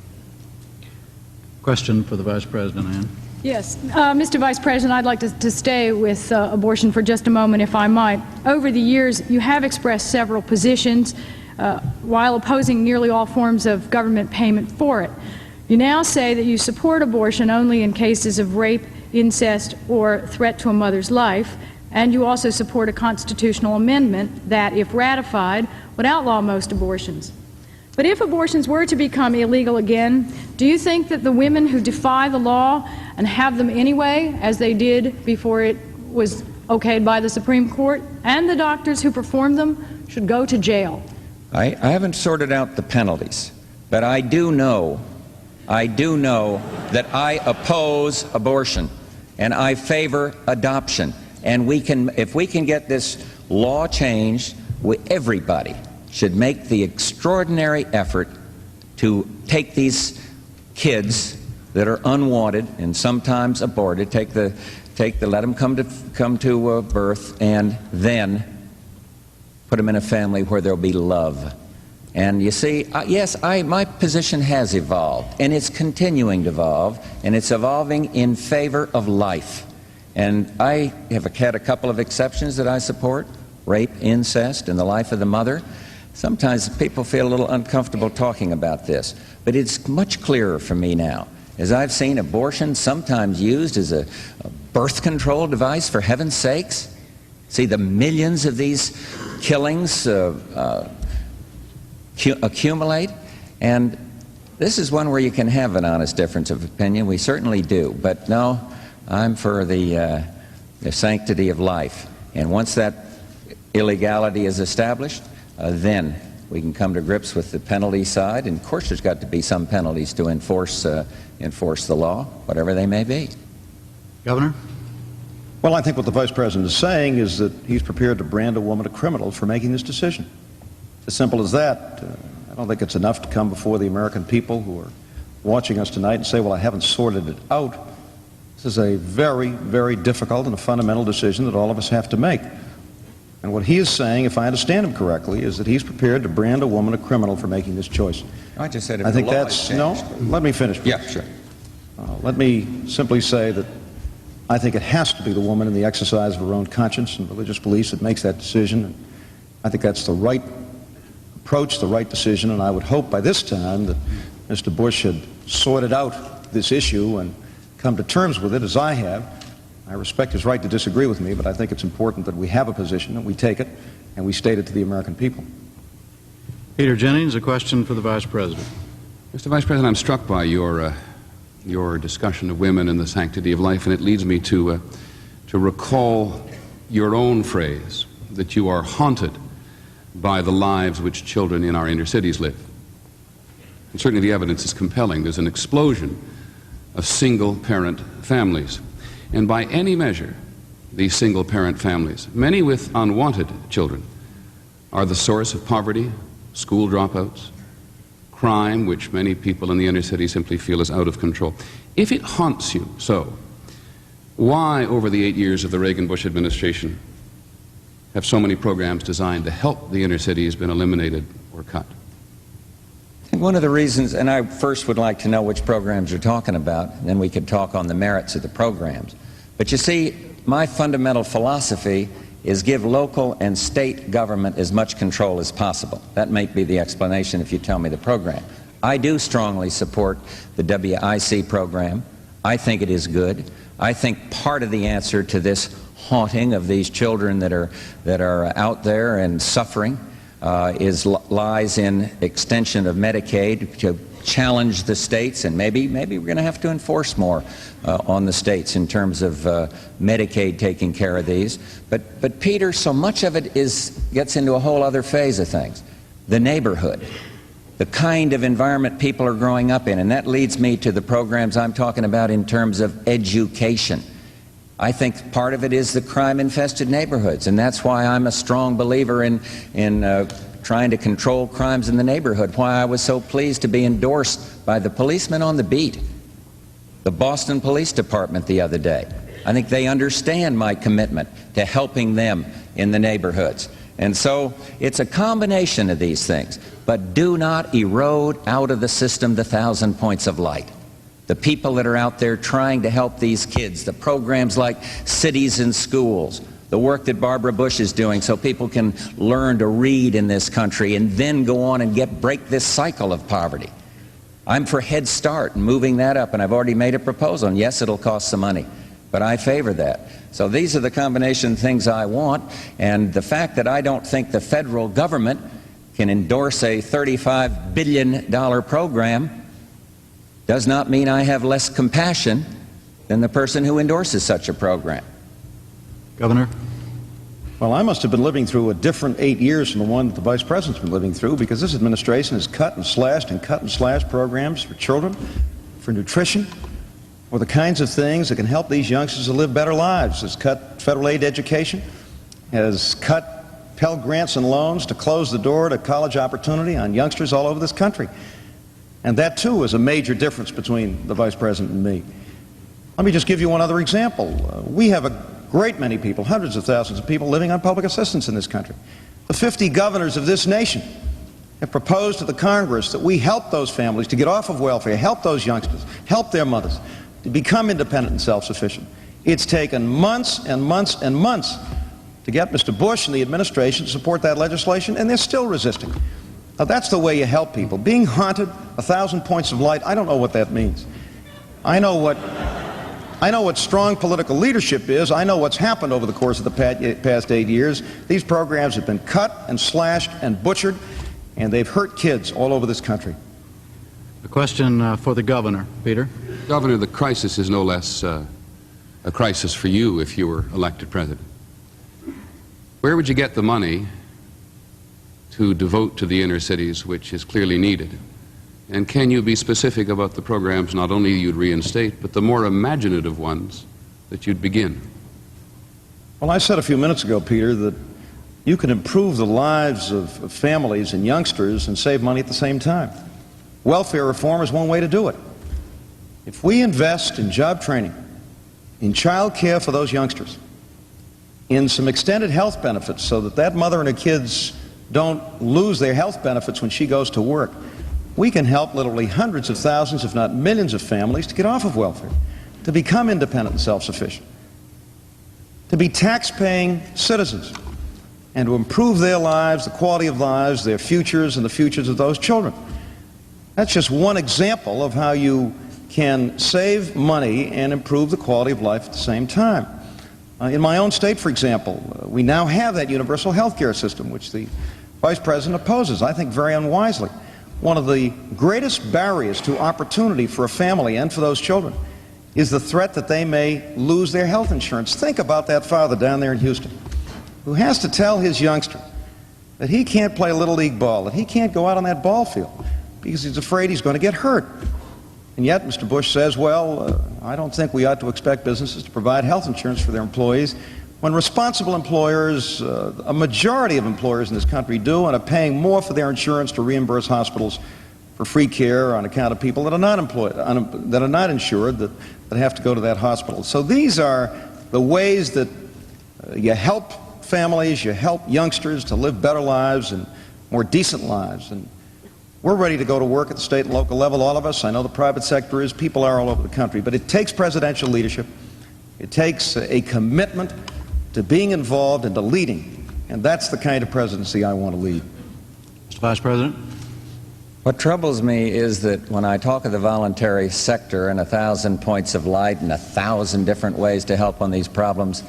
Question for the Vice President, Ann. Yes. Mr. Vice President, I'd like to stay with abortion for just a moment, if I might. Over the years, you have expressed several positions while opposing nearly all forms of government payment for it. You now say that you support abortion only in cases of rape, incest, or threat to a mother's life, and you also support a constitutional amendment that, if ratified, would outlaw most abortions. But if abortions were to become illegal again, do you think that the women who defy the law and have them anyway, as they did before it was okayed by the Supreme Court, and the doctors who performed them should go to jail? I haven't sorted out the penalties, but I do know that I oppose abortion, and I favor adoption. And if we can get this law changed, everybody should make the extraordinary effort to take these kids that are unwanted and sometimes aborted, let them come to birth, and then put them in a family where there'll be love. And you see, yes, my position has evolved, and it's continuing to evolve, and it's evolving in favor of life. And I have had a couple of exceptions that I support: rape, incest, and the life of the mother. Sometimes people feel a little uncomfortable talking about this, but it's much clearer for me now, as I've seen abortion sometimes used as a birth control device, for heaven's sakes. See the millions of these killings accumulate, and this is one where you can have an honest difference of opinion. We certainly do, but no, I'm for the sanctity of life. And once that illegality is established, then we can come to grips with the penalty side. And of course, there's got to be some penalties to enforce the law, whatever they may be. Governor? Well, I think what the Vice President is saying is that he's prepared to brand a woman a criminal for making this decision. As simple as that. I don't think it's enough to come before the American people who are watching us tonight and say, well, I haven't sorted it out. This is a very, very difficult and a fundamental decision that all of us have to make. And what he is saying, if I understand him correctly, is that he's prepared to brand a woman a criminal for making this choice. I just said if I think the law that's, is no, changed. let me finish. Yeah, sure. Let me simply say that I think it has to be the woman in the exercise of her own conscience and religious beliefs that makes that decision. And I think that's the right approach, the right decision, and I would hope by this time that Mr. Bush had sorted out this issue and come to terms with it, as I have. I respect his right to disagree with me, but I think it's important that we have a position, and we take it, and we state it to the American people. Peter Jennings, a question for the Vice President. Mr. Vice President, I'm struck by your discussion of women and the sanctity of life, and it leads me to recall your own phrase, that you are haunted by the lives which children in our inner cities live. And certainly the evidence is compelling. There's an explosion of single-parent families. And by any measure, these single-parent families, many with unwanted children, are the source of poverty, school dropouts, crime, which many people in the inner city simply feel is out of control. If it haunts you so, why, over the 8 years of the Reagan-Bush administration, have so many programs designed to help the inner cities been eliminated or cut? I think one of the reasons, and I first would like to know which programs you're talking about, and then we could talk on the merits of the programs. But you see, my fundamental philosophy is give local and state government as much control as possible. That may be the explanation if you tell me the program. I do strongly support the WIC program. I think it is good. I think part of the answer to this haunting of these children that are out there and suffering lies in extension of Medicaid to challenge the states, and maybe we're going to have to enforce more on the states in terms of Medicaid taking care of these. But Peter, so much of it gets into a whole other phase of things. The neighborhood, the kind of environment people are growing up in, and that leads me to the programs I'm talking about in terms of education. I think part of it is the crime-infested neighborhoods, and that's why I'm a strong believer in trying to control crimes in the neighborhood, why I was so pleased to be endorsed by the policemen on the beat, the Boston Police Department the other day. I think they understand my commitment to helping them in the neighborhoods. And so it's a combination of these things, but do not erode out of the system the 1,000 points of light. The people that are out there trying to help these kids, the programs like Cities in Schools, the work that Barbara Bush is doing so people can learn to read in this country and then go on and break this cycle of poverty. I'm for Head Start and moving that up, and I've already made a proposal. And yes, it'll cost some money, but I favor that. So these are the combination of things I want, and the fact that I don't think the federal government can endorse a $35 billion program does not mean I have less compassion than the person who endorses such a program. Governor? Well, I must have been living through a different 8 years from the one that the Vice President's been living through, because this administration has cut and slashed programs for children, for nutrition, or the kinds of things that can help these youngsters to live better lives. Has cut federal aid to education, has cut Pell Grants and loans to close the door to college opportunity on youngsters all over this country. And that, too, is a major difference between the Vice President and me. Let me just give you one other example. We have a great many people, hundreds of thousands of people living on public assistance in this country. The 50 governors of this nation have proposed to the Congress that we help those families to get off of welfare, help those youngsters, help their mothers to become independent and self-sufficient. It's taken months and months and months to get Mr. Bush and the administration to support that legislation, and they're still resisting. Now, that's the way you help people. Being haunted, 1,000 points of light, I don't know what that means. I know what strong political leadership is. I know what's happened over the course of the past 8 years. These programs have been cut and slashed and butchered, and they've hurt kids all over this country. A question for the governor. Peter? Governor, the crisis is no less a crisis for you if you were elected president. Where would you get the money to devote to the inner cities, which is clearly needed? And can you be specific about the programs not only you'd reinstate, but the more imaginative ones that you'd begin? Well, I said a few minutes ago, Peter, that you can improve the lives of families and youngsters and save money at the same time. Welfare reform is one way to do it. If we invest in job training, in child care for those youngsters, in some extended health benefits so that that mother and her kids don't lose their health benefits when she goes to work, we can help literally hundreds of thousands, if not millions of families to get off of welfare, to become independent and self-sufficient, to be tax-paying citizens, and to improve their lives, the quality of lives, their futures, and the futures of those children. That's just one example of how you can save money and improve the quality of life at the same time. In my own state, for example, we now have that universal health care system, which the Vice President opposes, I think very unwisely. One of the greatest barriers to opportunity for a family and for those children is the threat that they may lose their health insurance. Think about that father down there in Houston who has to tell his youngster that he can't play Little League ball, that he can't go out on that ball field, because he's afraid he's going to get hurt. And yet, Mr. Bush says, well, I don't think we ought to expect businesses to provide health insurance for their employees when responsible employers, a majority of employers in this country do, and are paying more for their insurance to reimburse hospitals for free care on account of people that are not employed, that are not insured, that have to go to that hospital. So these are the ways that you help families, you help youngsters to live better lives and more decent lives. And we're ready to go to work at the state and local level, all of us. I know the private sector is, people are all over the country. But it takes presidential leadership. It takes a commitment to being involved and to leading. And that's the kind of presidency I want to lead. Mr. Vice President? What troubles me is that when I talk of the voluntary sector and 1,000 points of light and 1,000 different ways to help on these problems,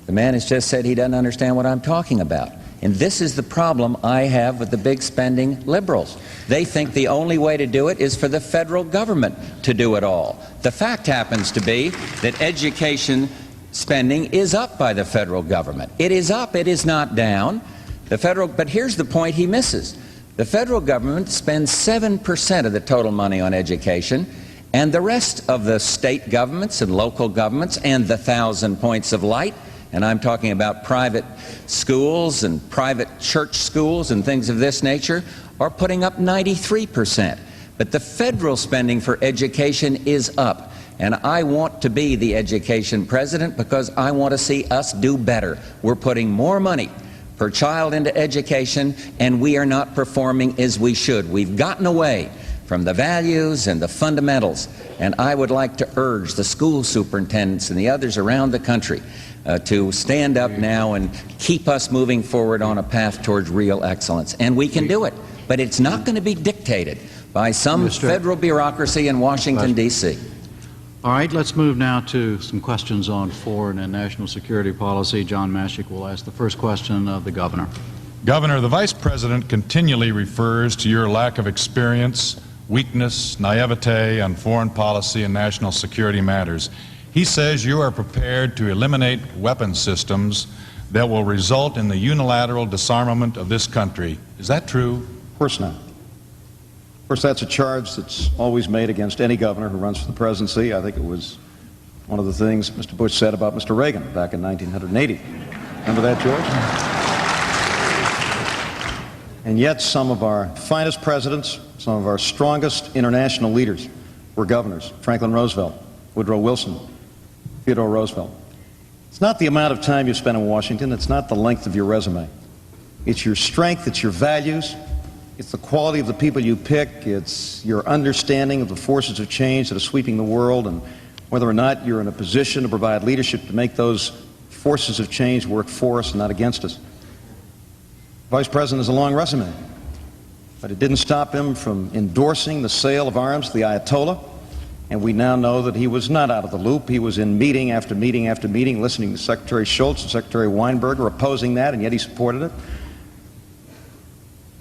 the man has just said he doesn't understand what I'm talking about. And this is the problem I have with the big spending liberals. They think the only way to do it is for the federal government to do it all. The fact happens to be that education spending is up by the federal government. It is up, it is not down. But here's the point he misses. The federal government spends 7% of the total money on education, and the rest of the state governments and local governments and the 1,000 points of light, and I'm talking about private schools and private church schools and things of this nature, are putting up 93%. But the federal spending for education is up. And I want to be the education president because I want to see us do better. We're putting more money per child into education, and we are not performing as we should. We've gotten away from the values and the fundamentals. And I would like to urge the school superintendents and the others around the country to stand up now and keep us moving forward on a path towards real excellence. And we can do it. But it's not going to be dictated by some federal bureaucracy in Washington, D.C. All right, let's move now to some questions on foreign and national security policy. John Mashik will ask the first question of the governor. Governor, the Vice President continually refers to your lack of experience, weakness, naivete on foreign policy and national security matters. He says you are prepared to eliminate weapon systems that will result in the unilateral disarmament of this country. Is that true? Of course not. Of course, that's a charge that's always made against any governor who runs for the presidency. I think it was one of the things Mr. Bush said about Mr. Reagan back in 1980. Remember that, George? And yet some of our finest presidents, some of our strongest international leaders were governors. Franklin Roosevelt, Woodrow Wilson, Theodore Roosevelt. It's not the amount of time you spend in Washington. It's not the length of your resume. It's your strength. It's your values. It's the quality of the people you pick. It's your understanding of the forces of change that are sweeping the world, and whether or not you're in a position to provide leadership to make those forces of change work for us and not against us. Vice President has a long resume, but it didn't stop him from endorsing the sale of arms to the Ayatollah, and we now know that he was not out of the loop. He was in meeting after meeting after meeting, listening to Secretary Shultz and Secretary Weinberger opposing that, and yet he supported it.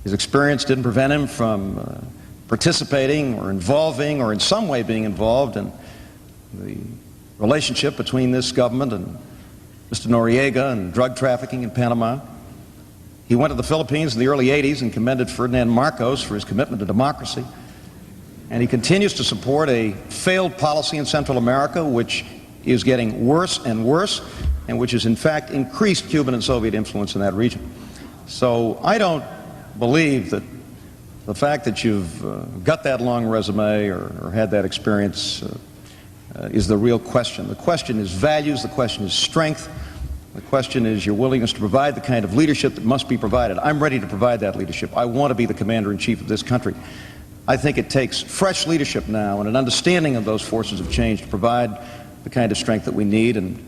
His experience didn't prevent him from participating or involving or in some way being involved in the relationship between this government and Mr. Noriega and drug trafficking in Panama. He went to the Philippines in the early 80s and commended Ferdinand Marcos for his commitment to democracy. And he continues to support a failed policy in Central America, which is getting worse and worse, and which has in fact increased Cuban and Soviet influence in that region. So I don't believe that the fact that you've got that long resume or had that experience is the real question. The question is values, the question is strength, the question is your willingness to provide the kind of leadership that must be provided. I'm ready to provide that leadership. I want to be the commander-in-chief of this country. I think it takes fresh leadership now and an understanding of those forces of change to provide the kind of strength that we need, and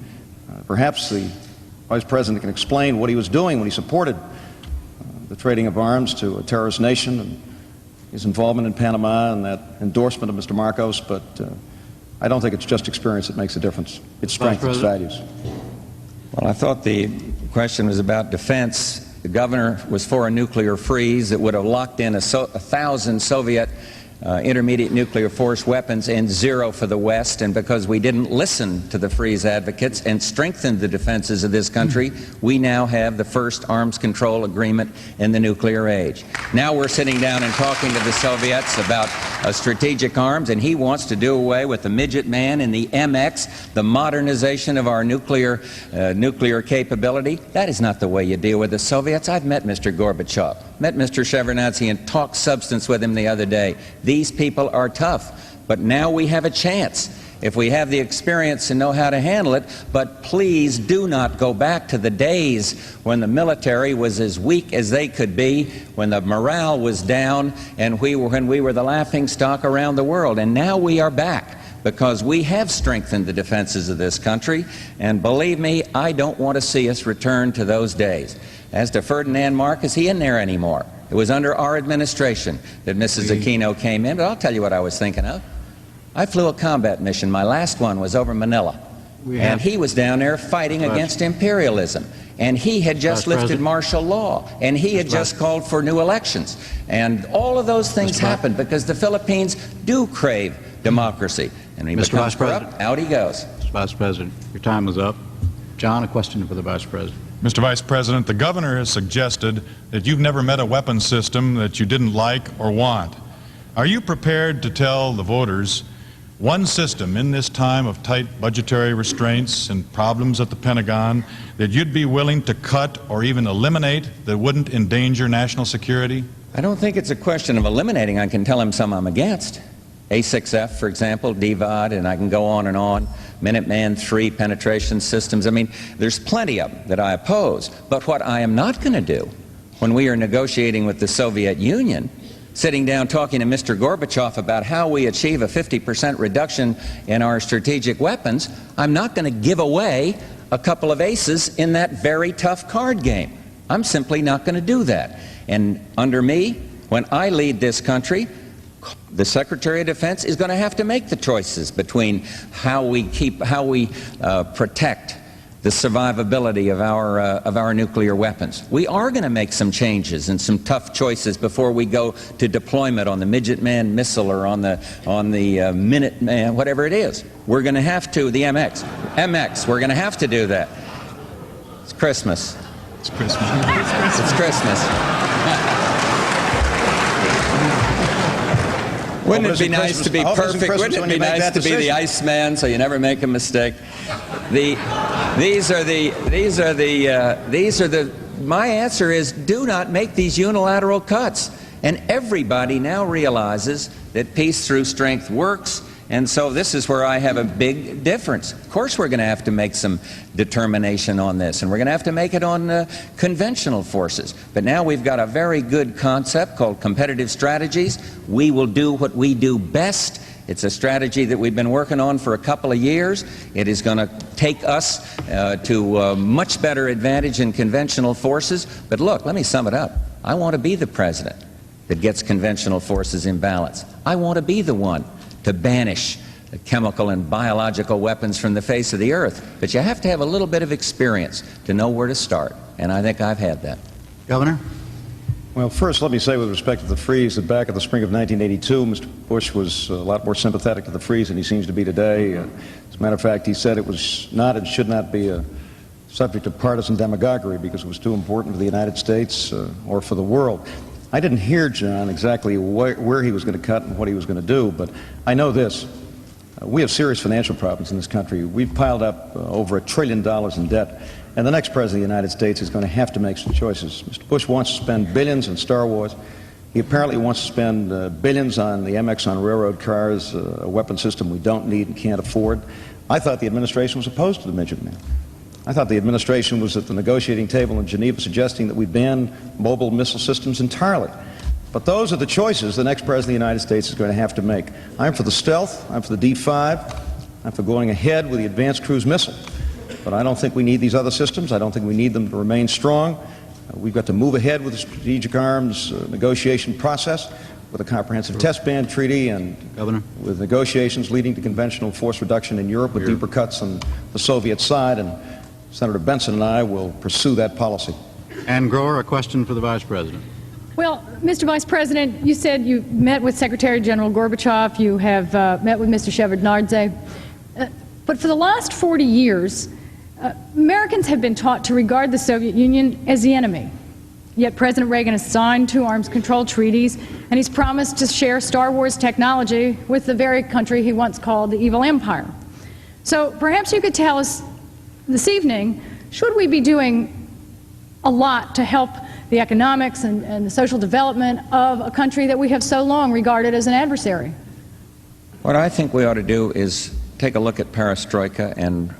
perhaps the Vice President can explain what he was doing when he supported the trading of arms to a terrorist nation and his involvement in Panama and that endorsement of Mr. Marcos, but I don't think it's just experience that makes a difference. It's strength, it's values. Well, I thought the question was about defense. The governor was for a nuclear freeze that would have locked in 1,000 Soviet intermediate nuclear force weapons and 0 for the West, and because we didn't listen to the freeze advocates and strengthen the defenses of this country, we now have the first arms control agreement in the nuclear age. Now we're sitting down and talking to the Soviets about strategic arms, and he wants to do away with the Midget Man and the MX, the modernization of our nuclear capability. That is not the way you deal with the Soviets. I've met Mr. Gorbachev, met Mr. Shevardnadze, and talked substance with him the other day. These people are tough, but now we have a chance if we have the experience and know how to handle it. But please do not go back to the days when the military was as weak as they could be, when the morale was down, and when we were the laughing stock around the world. And now we are back, because we have strengthened the defenses of this country, and believe me, I don't want to see us return to those days. As to Ferdinand Marcos, he isn't there anymore. It was under our administration that Mrs. Aquino came in, but I'll tell you what I was thinking of. I flew a combat mission. My last one was over Manila, and he was down there fighting against imperialism, and he had just lifted martial law, and he had just called for new elections, and all of those things happened because the Philippines do crave democracy. And he becomes corrupt, out he goes. Mr. Vice President, your time is up. John, a question for the Vice President. Mr. Vice President, the governor has suggested that you've never met a weapons system that you didn't like or want. Are you prepared to tell the voters one system in this time of tight budgetary restraints and problems at the Pentagon that you'd be willing to cut or even eliminate that wouldn't endanger national security? I don't think it's a question of eliminating. I can tell him some I'm against. A6F, for example, DVOD, and I can go on and on. Minuteman III penetration systems. I mean, there's plenty of them that I oppose. But what I am not going to do when we are negotiating with the Soviet Union, sitting down talking to Mr. Gorbachev about how we achieve a 50% reduction in our strategic weapons, I'm not going to give away a couple of aces in that very tough card game. I'm simply not going to do that. And under me, when I lead this country, the Secretary of Defense is going to have to make the choices between how we protect the survivability of our nuclear weapons. We are going to make some changes and some tough choices before we go to deployment on the Midget Man missile or on the Minute Man, whatever it is. We're going to have to, the MX, we're going to have to do that. It's Christmas. It's Christmas. It's Christmas. Wouldn't it be nice to be perfect? Wouldn't it be nice to be the Iceman so you never make a mistake? My answer is do not make these unilateral cuts. And everybody now realizes that peace through strength works. And so this is where I have a big difference. Of course we're going to have to make some determination on this, and we're going to have to make it on conventional forces. But now we've got a very good concept called competitive strategies. We will do what we do best. It's a strategy that we've been working on for a couple of years. It is going to take us to much better advantage in conventional forces. But look, let me sum it up. I want to be the president that gets conventional forces in balance. I want to be the one to banish chemical and biological weapons from the face of the earth. But you have to have a little bit of experience to know where to start, and I think I've had that. Governor? Well, first, let me say with respect to the freeze that back in the spring of 1982, Mr. Bush was a lot more sympathetic to the freeze than he seems to be today. As a matter of fact, he said it was not and should not be a subject of partisan demagoguery because it was too important for the United States or for the world. I didn't hear, John, exactly where he was going to cut and what he was going to do, but I know this. We have serious financial problems in this country. We've piled up over $1 trillion in debt, and the next president of the United States is going to have to make some choices. Mr. Bush wants to spend billions on Star Wars. He apparently wants to spend billions on the MX on railroad cars, a weapon system we don't need and can't afford. I thought the administration was opposed to the Midget Man. I thought the administration was at the negotiating table in Geneva suggesting that we ban mobile missile systems entirely. But those are the choices the next president of the United States is going to have to make. I'm for the stealth, I'm for the D5, I'm for going ahead with the advanced cruise missile. But I don't think we need these other systems. I don't think we need them to remain strong. We've got to move ahead with the strategic arms negotiation process, with a comprehensive test ban treaty, and Governor, with negotiations leading to conventional force reduction in Europe with deeper cuts on the Soviet side. And Senator Benson and I will pursue that policy. Ann Groer, a question for the Vice President. Well, Mr. Vice President, you said you met with Secretary General Gorbachev, you have met with Mr. Shevardnadze, but for the last 40 years, Americans have been taught to regard the Soviet Union as the enemy. Yet President Reagan has signed 2 arms control treaties, and he's promised to share Star Wars technology with the very country he once called the evil empire. So perhaps you could tell us this evening, should we be doing a lot to help the economics and the social development of a country that we have so long regarded as an adversary? What I think we ought to do is take a look at perestroika and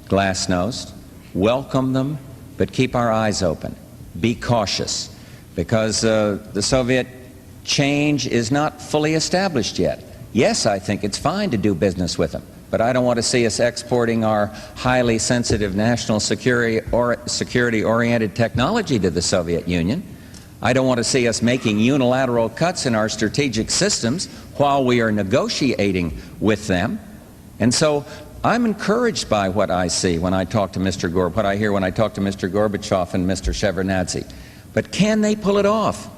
glasnost, welcome them, but keep our eyes open. Be cautious, because the Soviet change is not fully established yet. Yes, I think it's fine to do business with them, but I don't want to see us exporting our highly sensitive national security-oriented technology to the Soviet Union. I don't want to see us making unilateral cuts in our strategic systems while we are negotiating with them. And so I'm encouraged by what I see when I talk to what I hear when I talk to Mr. Gorbachev and Mr. Shevardnadze. But can they pull it off?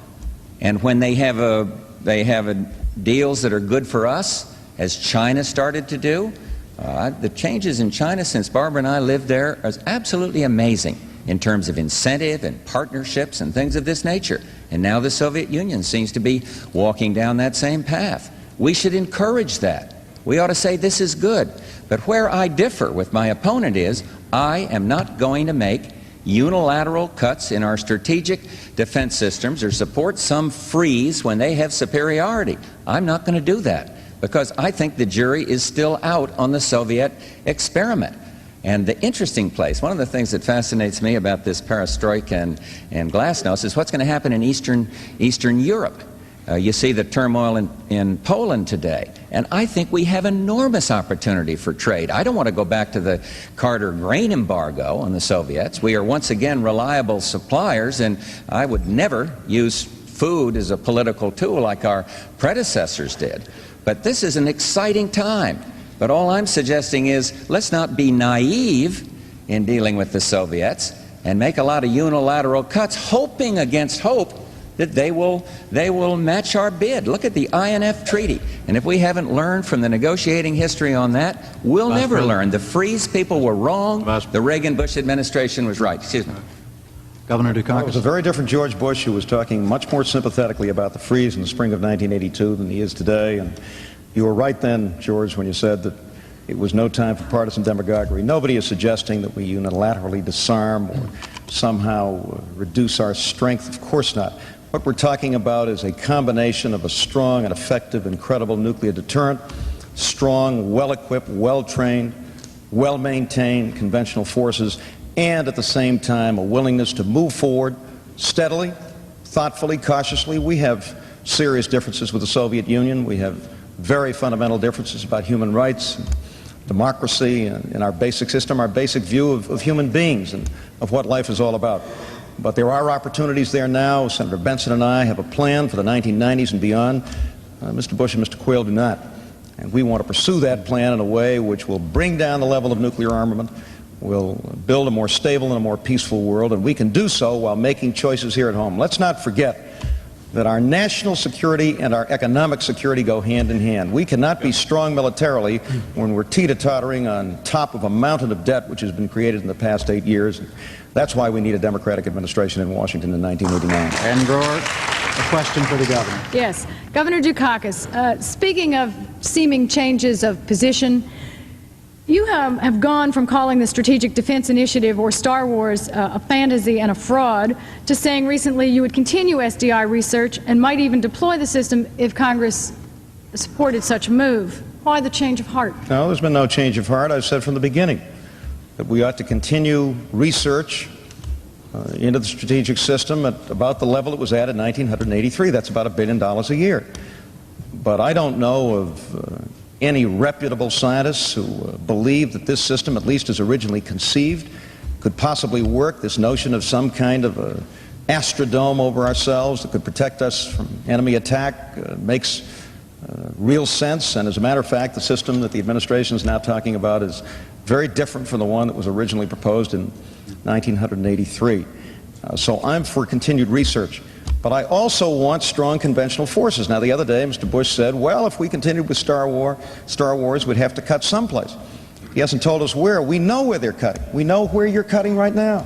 And when they have deals that are good for us, as China started to do, the changes in China since Barbara and I lived there are absolutely amazing in terms of incentive and partnerships and things of this nature. And now the Soviet Union seems to be walking down that same path. We should encourage that. We ought to say this is good. But where I differ with my opponent is, I am not going to make unilateral cuts in our strategic defense systems or support some freeze when they have superiority. I'm not going to do that, because I think the jury is still out on the Soviet experiment. And the interesting place, one of the things that fascinates me about this perestroika and glasnost is what's going to happen in Eastern Europe. You see the turmoil in Poland today, and I think we have enormous opportunity for trade. I don't want to go back to the Carter grain embargo on the Soviets. We are once again reliable suppliers, and I would never use food as a political tool like our predecessors did. But this is an exciting time. But all I'm suggesting is, let's not be naive in dealing with the Soviets and make a lot of unilateral cuts, hoping against hope that they will match our bid. Look at the INF Treaty. And if we haven't learned from the negotiating history on that, we'll never learn. The freeze people were wrong. The Reagan-Bush administration was right. Excuse me. Governor Dukakis. Well, it was a very different George Bush who was talking much more sympathetically about the freeze in the spring of 1982 than he is today. And you were right then, George, when you said that it was no time for partisan demagoguery. Nobody is suggesting that we unilaterally disarm or somehow reduce our strength. Of course not. What we're talking about is a combination of a strong and effective and credible nuclear deterrent, strong, well-equipped, well-trained, well-maintained conventional forces, and at the same time a willingness to move forward steadily, thoughtfully, cautiously. We have serious differences with the Soviet Union. We have very fundamental differences about human rights, democracy, and in our basic system, our basic view of human beings and of what life is all about. But there are opportunities there now. Senator Benson and I have a plan for the 1990s and beyond. Mr. Bush and Mr. Quayle do not. And we want to pursue that plan in a way which will bring down the level of nuclear armament, will build a more stable and a more peaceful world, and we can do so while making choices here at home. Let's not forget that our national security and our economic security go hand in hand. We cannot be strong militarily when we're teeter-tottering on top of a mountain of debt which has been created in the past 8 years. That's why we need a Democratic administration in Washington in 1989. And a question for the governor. Yes. Governor Dukakis, speaking of seeming changes of position, you have gone from calling the Strategic Defense Initiative, or Star Wars, a fantasy and a fraud, to saying recently you would continue SDI research and might even deploy the system if Congress supported such a move. Why the change of heart? No, there's been no change of heart. I've said from the beginning that we ought to continue research into the strategic system at about the level it was at in 1983. That's about $1 billion a year. But I don't know of any reputable scientists who believe that this system, at least as originally conceived, could possibly work. This notion of some kind of a astrodome over ourselves that could protect us from enemy attack makes real sense. And as a matter of fact, the system that the administration is now talking about is very different from the one that was originally proposed in 1983. So I'm for continued research. But I also want strong conventional forces. Now, the other day, Mr. Bush said, well, if we continued with Star Wars, we'd have to cut someplace. He hasn't told us where. We know where they're cutting. We know where you're cutting right now.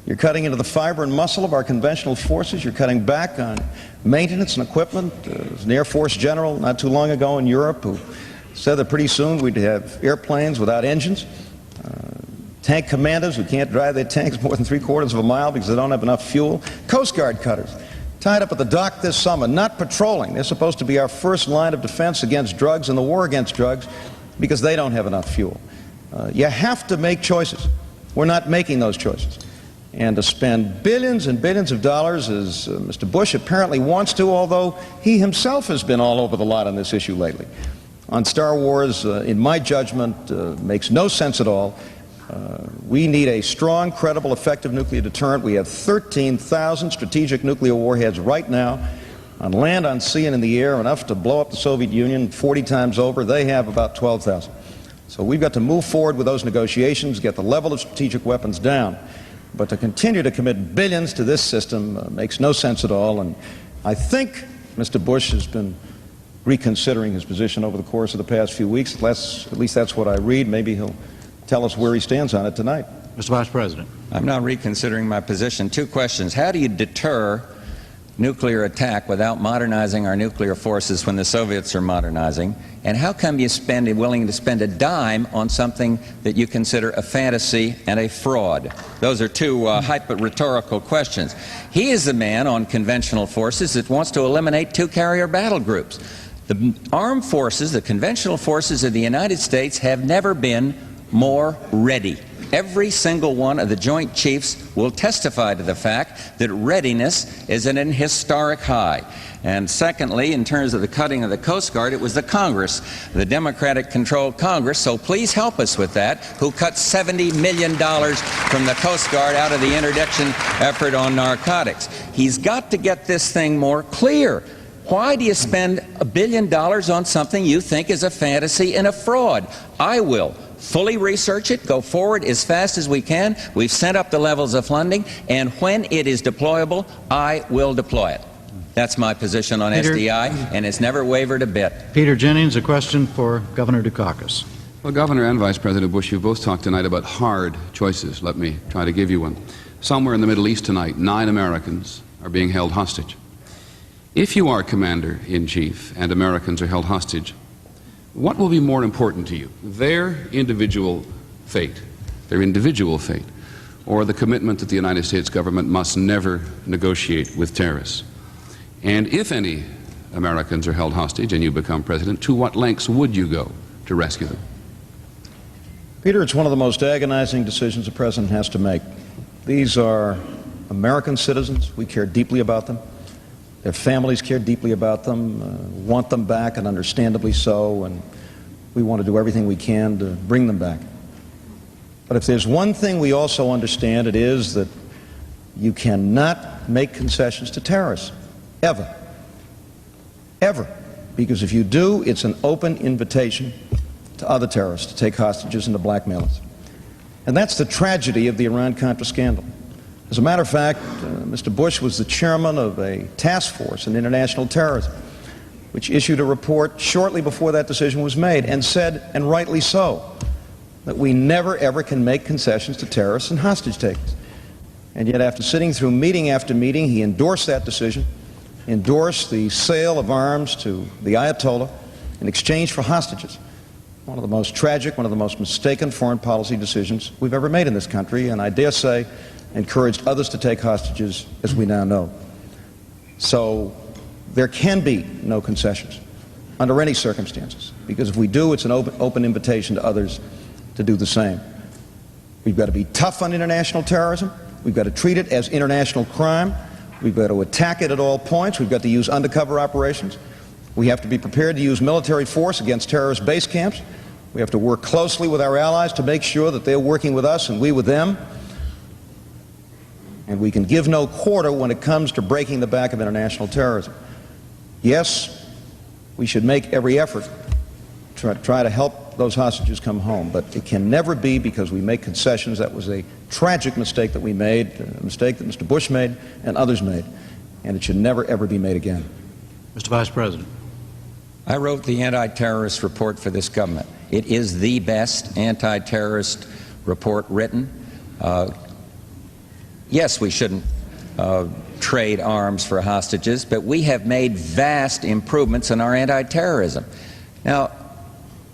You're cutting into the fiber and muscle of our conventional forces. You're cutting back on maintenance and equipment. There's an Air Force general not too long ago in Europe who said that pretty soon we'd have airplanes without engines, tank commanders who can't drive their tanks more than 3/4 of a mile because they don't have enough fuel, Coast Guard cutters tied up at the dock this summer, not patrolling. They're supposed to be our first line of defense against drugs and the war against drugs because they don't have enough fuel. You have to make choices. We're not making those choices. And to spend billions and billions of dollars, as Mr. Bush apparently wants to, although he himself has been all over the lot on this issue lately, on Star Wars, in my judgment, makes no sense at all. We need a strong, credible, effective nuclear deterrent. We have 13,000 strategic nuclear warheads right now on land, on sea, and in the air, enough to blow up the Soviet Union 40 times over. They have about 12,000. So we've got to move forward with those negotiations, get the level of strategic weapons down. But to continue to commit billions to this system makes no sense at all. And I think Mr. Bush has been reconsidering his position over the course of the past few weeks. At least that's what I read. Maybe he'll tell us where he stands on it tonight. Mr. Vice President. I'm not reconsidering my position. Two questions. How do you deter nuclear attack without modernizing our nuclear forces when the Soviets are modernizing? And how come you're willing to spend a dime on something that you consider a fantasy and a fraud? Those are two rhetorical questions. He is the man on conventional forces that wants to eliminate two carrier battle groups. The armed forces, the conventional forces of the United States, have never been more ready. Every single one of the Joint Chiefs will testify to the fact that readiness is at an historic high. And secondly, in terms of the cutting of the Coast Guard, it was the Congress, the Democratic-controlled Congress, so please help us with that, who cut $70 million from the Coast Guard out of the interdiction effort on narcotics. He's got to get this thing more clear. Why do you spend $1 billion on something you think is a fantasy and a fraud? I will fully research it, go forward as fast as we can. We've sent up the levels of funding, and when it is deployable, I will deploy it. That's my position on SDI, and it's never wavered a bit. Peter Jennings, a question for Governor Dukakis. Well, Governor and Vice President Bush, you both talked tonight about hard choices. Let me try to give you one. Somewhere in the Middle East tonight, 9 Americans are being held hostage. If you are Commander-in-Chief and Americans are held hostage, what will be more important to you, their individual fate, or the commitment that the United States government must never negotiate with terrorists? And if any Americans are held hostage and you become president, to what lengths would you go to rescue them? Peter, it's one of the most agonizing decisions a president has to make. These are American citizens. We care deeply about them. Their families care deeply about them, want them back, and understandably so, and we want to do everything we can to bring them back. But if there's one thing we also understand, it is that you cannot make concessions to terrorists, ever. Ever. Because if you do, it's an open invitation to other terrorists to take hostages and to blackmail us. And that's the tragedy of the Iran-Contra scandal. As a matter of fact, Mr. Bush was the chairman of a task force on international terrorism, which issued a report shortly before that decision was made and said, and rightly so, that we never ever can make concessions to terrorists and hostage takers. And yet after sitting through meeting after meeting, he endorsed that decision, endorsed the sale of arms to the Ayatollah in exchange for hostages. One of the most tragic, one of the most mistaken foreign policy decisions we've ever made in this country, and I dare say encouraged others to take hostages, as we now know. So there can be no concessions under any circumstances, because if we do, it's an open invitation to others to do the same. We've got to be tough on international terrorism. We've got to treat it as international crime. We've got to attack it at all points. We've got to use undercover operations. We have to be prepared to use military force against terrorist base camps. We have to work closely with our allies to make sure that they're working with us and we with them. And we can give no quarter when it comes to breaking the back of international terrorism. Yes, we should make every effort to try to help those hostages come home, but it can never be because we make concessions. That was a tragic mistake that we made, a mistake that Mr. Bush made and others made. and it should never, ever be made again. Mr. Vice President. I wrote the anti-terrorist report for this government. It is the best anti-terrorist report written. Yes, we shouldn't trade arms for hostages, but we have made vast improvements in our anti-terrorism. Now,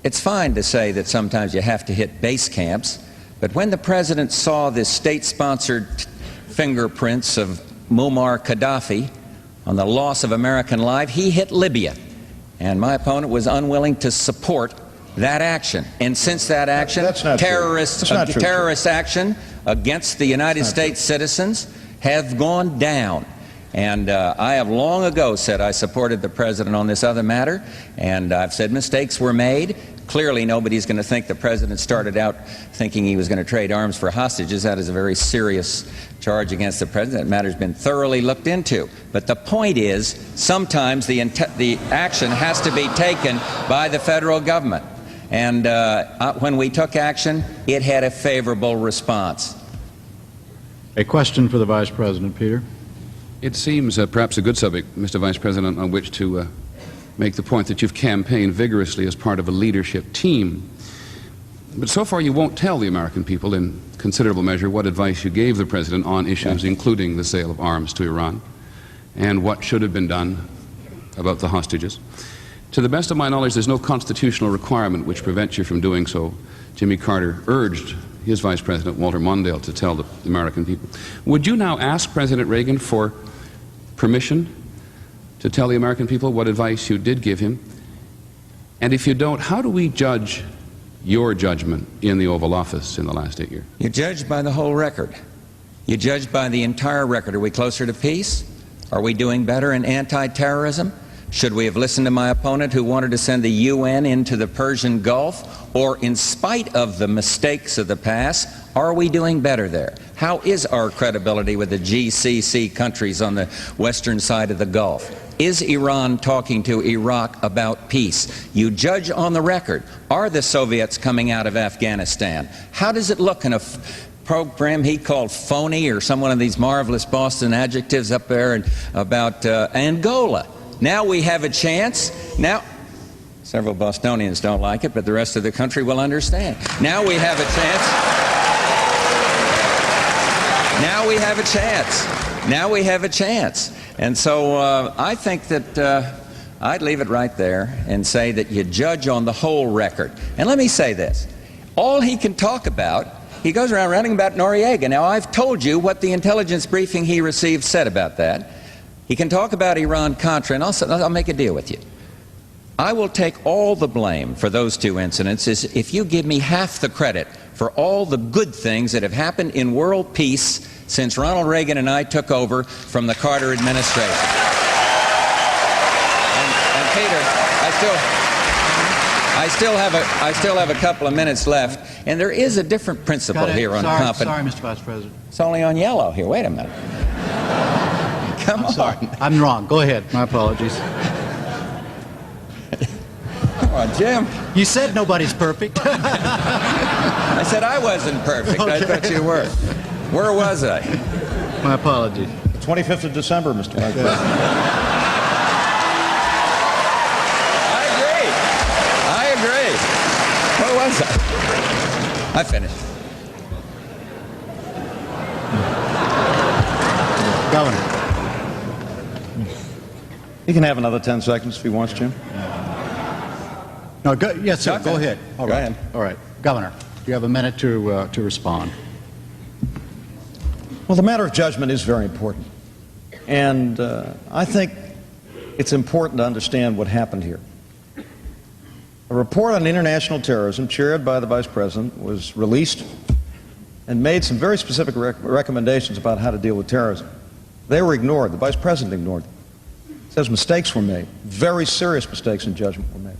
it's fine to say that sometimes you have to hit base camps, but when the President saw the state-sponsored fingerprints of Muammar Gaddafi on the loss of American life, he hit Libya. And my opponent was unwilling to support that action. And since that action, terrorist action against the United States citizens have gone down. And I have long ago said I supported the President on this other matter, and I've said mistakes were made. Clearly, nobody's going to think the President started out thinking he was going to trade arms for hostages. That is a very serious charge against the President. That matter's been thoroughly looked into. But the point is, sometimes the action has to be taken by the federal government. And when we took action, it had a favorable response. A question for the Vice President, Peter. It seems perhaps a good subject, Mr. Vice President, on which to make the point that you've campaigned vigorously as part of a leadership team. But so far you won't tell the American people in considerable measure what advice you gave the President on issues including the sale of arms to Iran and what should have been done about the hostages. To the best of my knowledge, there's no constitutional requirement which prevents you from doing so. Jimmy Carter urged his Vice President, Walter Mondale, to tell the American people. Would you now ask President Reagan for permission to tell the American people what advice you did give him? And if you don't, how do we judge your judgment in the Oval Office in the last 8 years? You judge by the whole record. You judge by the entire record. Are we closer to peace? Are we doing better in anti-terrorism? Should we have listened to my opponent who wanted to send the UN into the Persian Gulf? Or in spite of the mistakes of the past, are we doing better there? How is our credibility with the GCC countries on the western side of the Gulf? Is Iran talking to Iraq about peace? You judge on the record. Are the Soviets coming out of Afghanistan? How does it look in a program he called phony, or some one of these marvelous Boston adjectives up there, and about Angola? Now we have a chance. Now, several Bostonians don't like it, but the rest of the country will understand. Now we have a chance. Now we have a chance. Now we have a chance. And so I think that I'd leave it right there and say that you judge on the whole record. And let me say this. All he can talk about, he goes around ranting about Noriega. Now, I've told you what the intelligence briefing he received said about that. He can talk about Iran-Contra, and I'll make a deal with you. I will take all the blame for those two incidents if you give me half the credit for all the good things that have happened in world peace since Ronald Reagan and I took over from the Carter administration. And Peter, I still have a couple of minutes left, and there is a different principle here on confidence. Sorry, Mr. Vice President. It's only on yellow here. Wait a minute. Come on. Sorry. I'm wrong. Go ahead. My apologies. Come on, Jim. You said nobody's perfect. I said I wasn't perfect. Okay. I thought you were. Where was I? My apologies. The 25th of December, Mr. Vice President. I agree. Where was I? I finished. Governor. He can have another 10 seconds if he wants, Jim. No, yes, sir. Go ahead. Go ahead. All right. Governor, you have a minute to respond. Well, the matter of judgment is very important. And I think it's important to understand what happened here. A report on international terrorism, chaired by the Vice President, was released and made some very specific recommendations about how to deal with terrorism. They were ignored. The Vice President ignored them. He says mistakes were made. Very serious mistakes in judgment were made.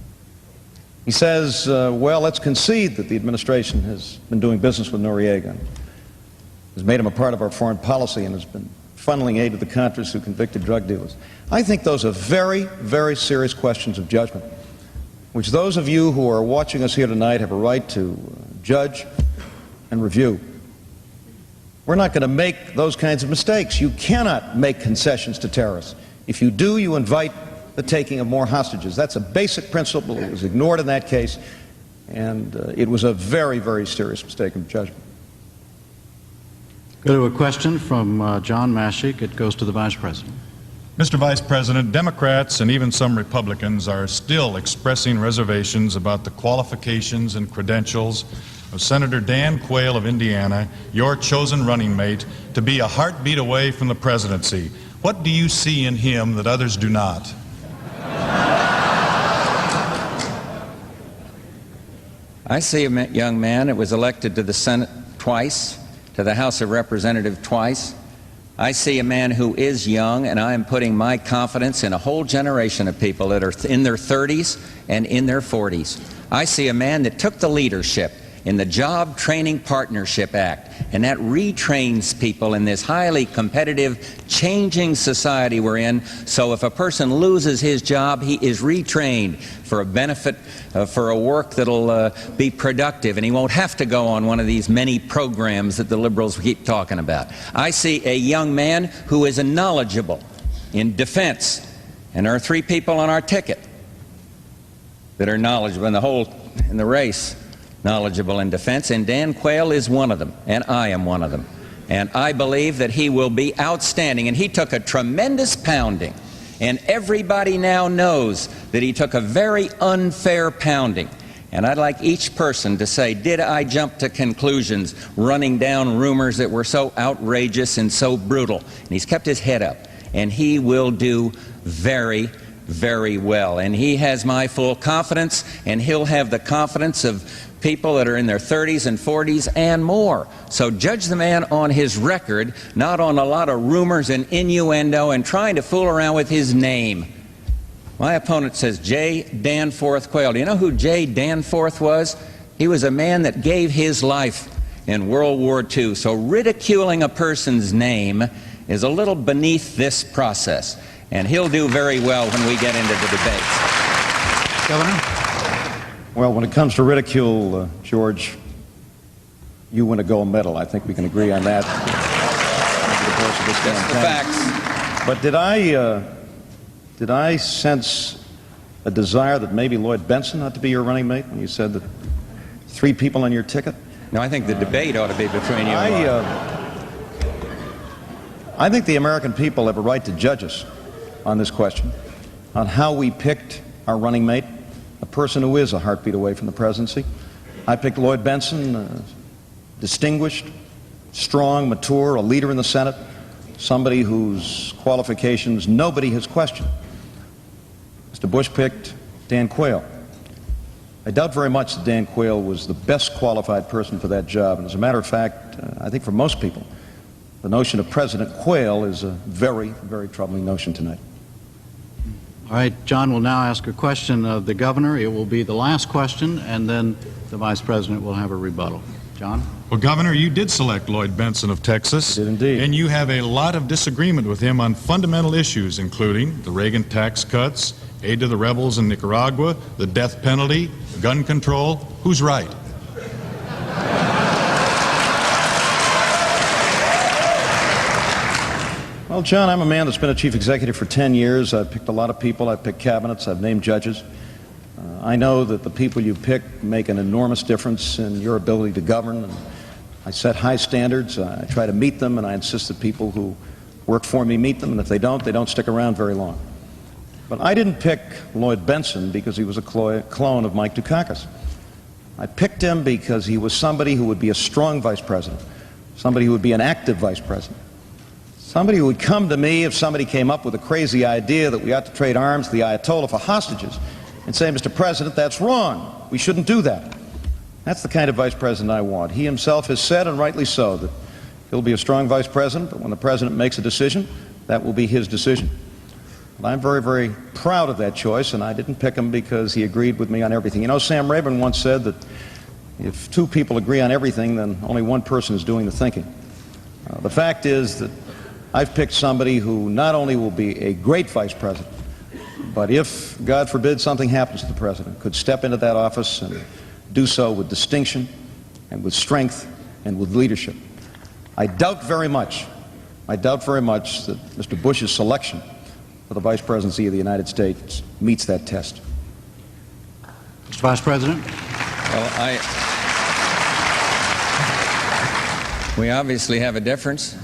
He says, well, let's concede that the administration has been doing business with Noriega, has made him a part of our foreign policy, and has been funneling aid to the Contras who convicted drug dealers. I think those are very, very serious questions of judgment, which those of you who are watching us here tonight have a right to judge and review. We're not going to make those kinds of mistakes. You cannot make concessions to terrorists. If you do, you invite the taking of more hostages. That's a basic principle. It was ignored in that case, and it was a very, very serious mistake of judgment. Go to a question from John Mashik. It goes to the Vice President. Mr. Vice President, Democrats and even some Republicans are still expressing reservations about the qualifications and credentials of Senator Dan Quayle of Indiana, your chosen running mate, to be a heartbeat away from the presidency. What do you see in him that others do not? I see a young man that was elected to the Senate twice, to the House of Representatives twice. I see a man who is young, and I am putting my confidence in a whole generation of people that are in their 30s and in their 40s. I see a man that took the leadership in the Job Training Partnership Act, and that retrains people in this highly competitive, changing society we're in. So if a person loses his job, he is retrained for a benefit, for a work that'll be productive, and he won't have to go on one of these many programs that the liberals keep talking about. I see a young man who is knowledgeable in defense, and there are 3 people on our ticket that are knowledgeable in the race, knowledgeable in defense, and Dan Quayle is one of them, and I am one of them. And I believe that he will be outstanding. And he took a tremendous pounding, and everybody now knows that he took a very unfair pounding. And I'd like each person to say, did I jump to conclusions running down rumors that were so outrageous and so brutal? And he's kept his head up, and he will do very, very well. And he has my full confidence, and he'll have the confidence of people that are in their 30s and 40s and more. So judge the man on his record, not on a lot of rumors and innuendo and trying to fool around with his name. My opponent says J. Danforth Quayle. Do you know who J. Danforth was? He was a man that gave his life in World War II. So ridiculing a person's name is a little beneath this process. And he'll do very well when we get into the debates. Governor? Well, when it comes to ridicule, George, you win a gold medal. I think we can agree on that. That's the facts. But did I sense a desire that maybe Lloyd Benson ought to be your running mate when you said that 3 people on your ticket? No, I think the debate ought to be between you and Lloyd. I think the American people have a right to judge us on this question, on how we picked our running mate, a person who is a heartbeat away from the presidency. I picked Lloyd Benson, distinguished, strong, mature, a leader in the Senate, somebody whose qualifications nobody has questioned. Mr. Bush picked Dan Quayle. I doubt very much that Dan Quayle was the best qualified person for that job. And as a matter of fact, I think for most people, the notion of President Quayle is a very, very troubling notion tonight. All right, John will now ask a question of the governor. It will be the last question, and then the Vice President will have a rebuttal. John? Well, Governor, you did select Lloyd Benson of Texas. I did indeed. And you have a lot of disagreement with him on fundamental issues, including the Reagan tax cuts, aid to the rebels in Nicaragua, the death penalty, gun control. Who's right? Well, John, I'm a man that's been a chief executive for 10 years. I've picked a lot of people. I've picked cabinets. I've named judges. I know that the people you pick make an enormous difference in your ability to govern. And I set high standards. I try to meet them, and I insist that people who work for me meet them. And if they don't stick around very long. But I didn't pick Lloyd Benson because he was a clone of Mike Dukakis. I picked him because he was somebody who would be a strong vice president, somebody who would be an active vice president. Somebody who would come to me if somebody came up with a crazy idea that we ought to trade arms to the Ayatollah for hostages and say, Mr. President, that's wrong. We shouldn't do that. That's the kind of vice president I want. He himself has said, and rightly so, that he'll be a strong vice president, but when the president makes a decision, that will be his decision. And I'm very, very proud of that choice, and I didn't pick him because he agreed with me on everything. You know, Sam Rayburn once said that if 2 people agree on everything, then only 1 person is doing the thinking. The fact is that I've picked somebody who not only will be a great vice president, but if, God forbid, something happens to the president, could step into that office and do so with distinction and with strength and with leadership. I doubt very much that Mr. Bush's selection for the Vice Presidency of the United States meets that test. Mr. Vice President? Well, we obviously have a difference.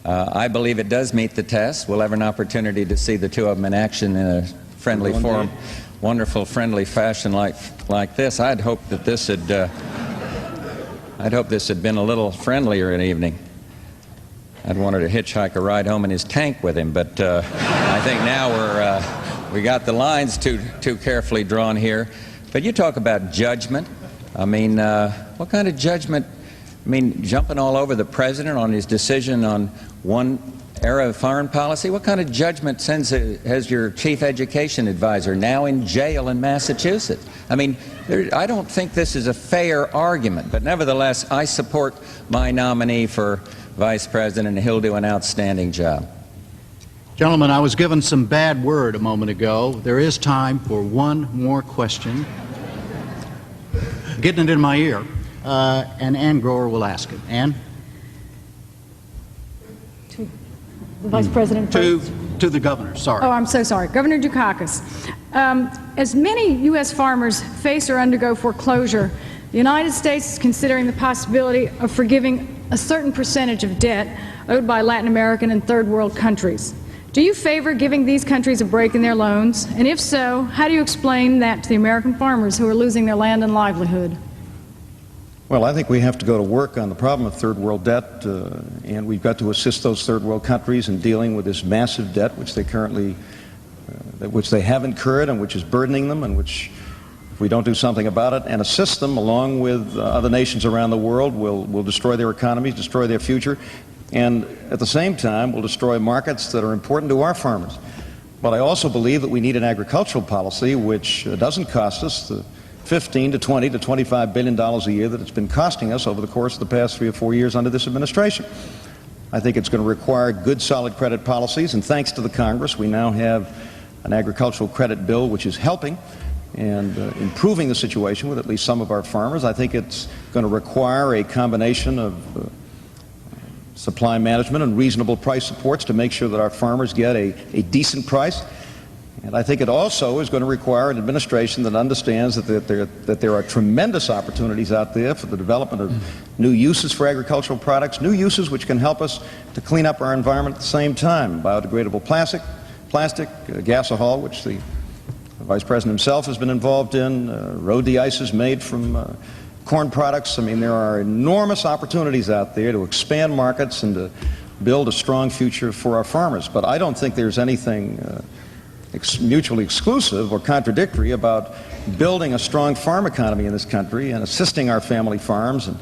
I believe it does meet the test. We'll have an opportunity to see the two of them in action in a friendly forum, wonderful, friendly fashion like this. I'd hoped that this had been a little friendlier an evening. I'd wanted to hitchhike a ride home in his tank with him, but I think now we got the lines too carefully drawn here. But you talk about judgment. I mean, what kind of judgment? I mean, jumping all over the president on his decision on one area of foreign policy? What kind of judgment has your chief education advisor now in jail in Massachusetts? I mean, I don't think this is a fair argument, but nevertheless, I support my nominee for vice president, and he'll do an outstanding job. Gentlemen, I was given some bad word a moment ago. There is time for one more question. Getting it in my ear. And Ann Grower will ask it. Ann? To the Vice President first? To the governor, sorry. Oh, I'm so sorry. Governor Dukakis, as many U.S. farmers face or undergo foreclosure, the United States is considering the possibility of forgiving a certain percentage of debt owed by Latin American and third world countries. Do you favor giving these countries a break in their loans? And if so, how do you explain that to the American farmers who are losing their land and livelihood? Well, I think we have to go to work on the problem of third world debt, and we've got to assist those third world countries in dealing with this massive debt which they have incurred and which is burdening them, and which, if we don't do something about it and assist them along with other nations around the world, will destroy their economies, destroy their future, and at the same time will destroy markets that are important to our farmers. But I also believe that we need an agricultural policy which doesn't cost us the $15 to $20 to $25 billion a year that it's been costing us over the course of the past 3 or 4 years under this administration. I think it's going to require good, solid credit policies, and thanks to the Congress, we now have an agricultural credit bill which is helping and improving the situation with at least some of our farmers. I think it's going to require a combination of supply management and reasonable price supports to make sure that our farmers get a decent price. And I think it also is going to require an administration that understands that there are tremendous opportunities out there for the development of new uses for agricultural products, new uses which can help us to clean up our environment at the same time. Biodegradable plastic, gasohol, which the Vice President himself has been involved in, road de-ices made from corn products. I mean, there are enormous opportunities out there to expand markets and to build a strong future for our farmers. But I don't think there's anything mutually exclusive or contradictory about building a strong farm economy in this country and assisting our family farms and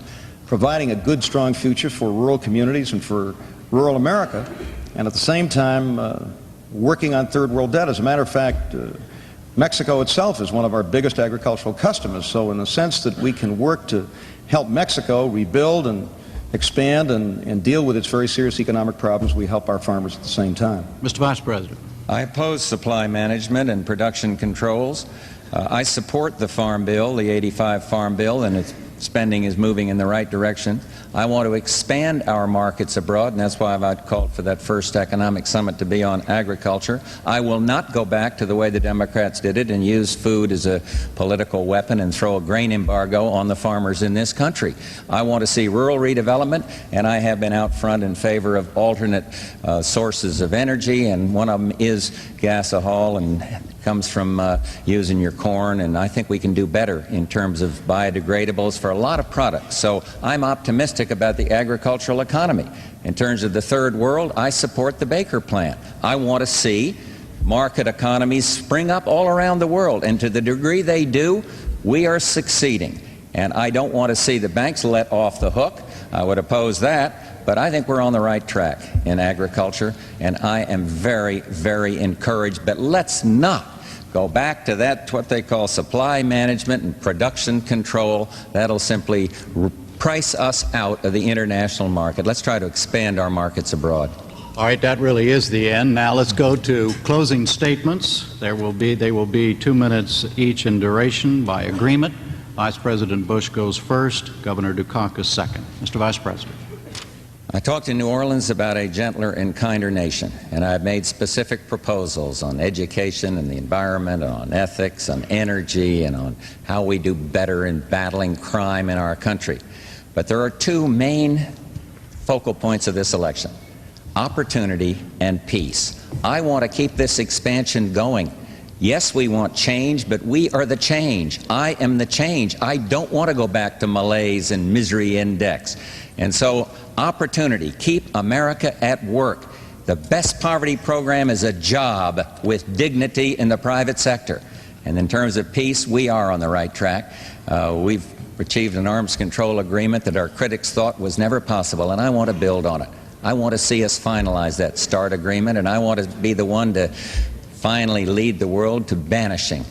providing a good, strong future for rural communities and for rural America, and at the same time working on third world debt. As a matter of fact, Mexico itself is one of our biggest agricultural customers, so in the sense that we can work to help Mexico rebuild and expand and deal with its very serious economic problems, we help our farmers at the same time. Mr. Vice President. I oppose supply management and production controls. I support the Farm Bill, the 85 Farm Bill, and its spending is moving in the right direction. I want to expand our markets abroad, and that's why I've called for that first economic summit to be on agriculture. I will not go back to the way the Democrats did it and use food as a political weapon and throw a grain embargo on the farmers in this country. I want to see rural redevelopment, and I have been out front in favor of alternate sources of energy, and one of them is gasohol, and comes from using your corn, and I think we can do better in terms of biodegradables for a lot of products. So I'm optimistic about the agricultural economy. In terms of the third world, I support the Baker Plan. I want to see market economies spring up all around the world, and to the degree they do, we are succeeding. And I don't want to see the banks let off the hook. I would oppose that. But I think we're on the right track in agriculture, and I am very, very encouraged. But let's not go back to that, what they call supply management and production control. That'll simply price us out of the international market. Let's try to expand our markets abroad. All right, that really is the end. Now let's go to closing statements. They will be 2 minutes each in duration by agreement. Vice President Bush goes first, Governor Dukakis second. Mr. Vice President. I talked in New Orleans about a gentler and kinder nation, and I've made specific proposals on education and the environment, on ethics, on energy, and on how we do better in battling crime in our country. But there are two main focal points of this election: opportunity and peace. I want to keep this expansion going. Yes, we want change, but we are the change. I am the change. I don't want to go back to malaise and misery index. And so, opportunity. Keep America at work. The best poverty program is a job with dignity in the private sector. And in terms of peace, we are on the right track. We've achieved an arms control agreement that our critics thought was never possible, and I want to build on it. I want to see us finalize that START agreement, and I want to be the one to finally lead the world to banishing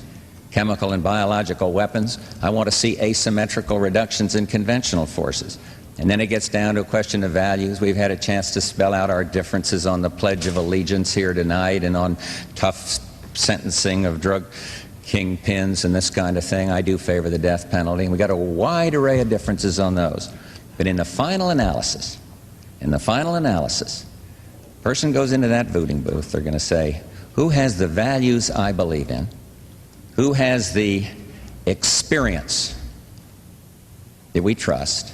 chemical and biological weapons. I want to see asymmetrical reductions in conventional forces. And then it gets down to a question of values. We've had a chance to spell out our differences on the Pledge of Allegiance here tonight and on tough sentencing of drug kingpins and this kind of thing. I do favor the death penalty, and we've got a wide array of differences on those. But in the final analysis, person goes into that voting booth, they're going to say, who has the values I believe in? Who has the experience that we trust?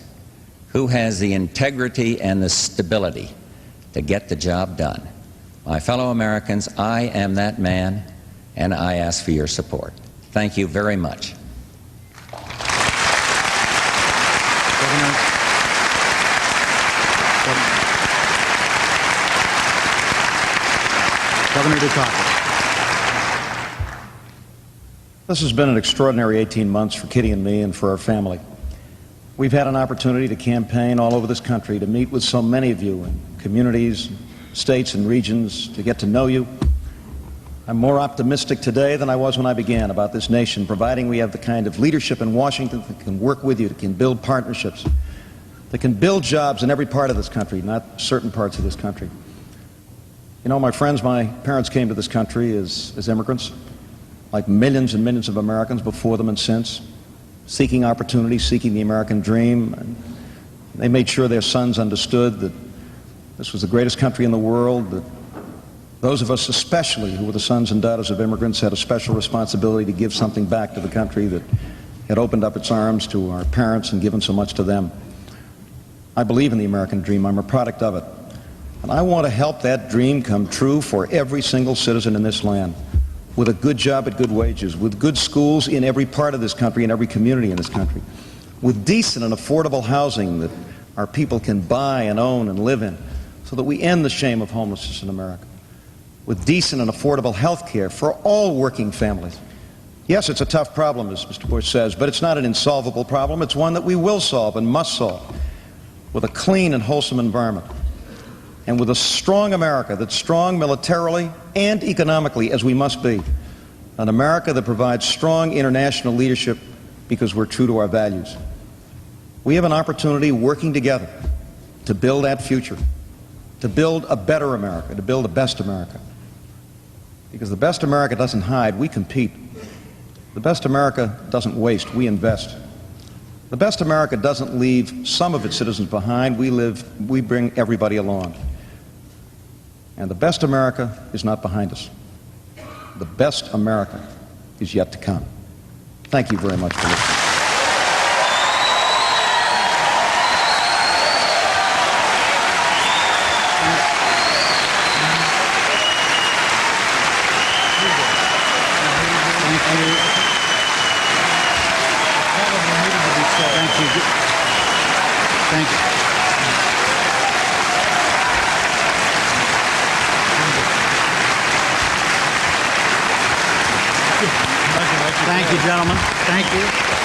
Who has the integrity and the stability to get the job done? My fellow Americans, I am that man, and I ask for your support. Thank you very much. Governor Dukakis. This has been an extraordinary 18 months for Kitty and me and for our family. We've had an opportunity to campaign all over this country, to meet with so many of you in communities, states, and regions, to get to know you. I'm more optimistic today than I was when I began about this nation, providing we have the kind of leadership in Washington that can work with you, that can build partnerships, that can build jobs in every part of this country, not certain parts of this country. You know, my friends, my parents came to this country as immigrants, like millions and millions of Americans before them and since, seeking opportunity, seeking the American dream. And they made sure their sons understood that this was the greatest country in the world, that those of us especially who were the sons and daughters of immigrants had a special responsibility to give something back to the country that had opened up its arms to our parents and given so much to them. I believe in the American dream. I'm a product of it. And I want to help that dream come true for every single citizen in this land, with a good job at good wages, with good schools in every part of this country, in every community in this country, with decent and affordable housing that our people can buy and own and live in, so that we end the shame of homelessness in America, with decent and affordable health care for all working families. Yes, it's a tough problem, as Mr. Bush says, but it's not an insolvable problem. It's one that we will solve and must solve, with a clean and wholesome environment, and with a strong America that's strong militarily and economically, as we must be. An America that provides strong international leadership because we're true to our values. We have an opportunity working together to build that future, to build a better America, to build a best America. Because the best America doesn't hide, we compete. The best America doesn't waste, we invest. The best America doesn't leave some of its citizens behind, we bring everybody along. And the best America is not behind us. The best America is yet to come. Thank you very much for listening. Thank you. Thank you, gentlemen. Thank you.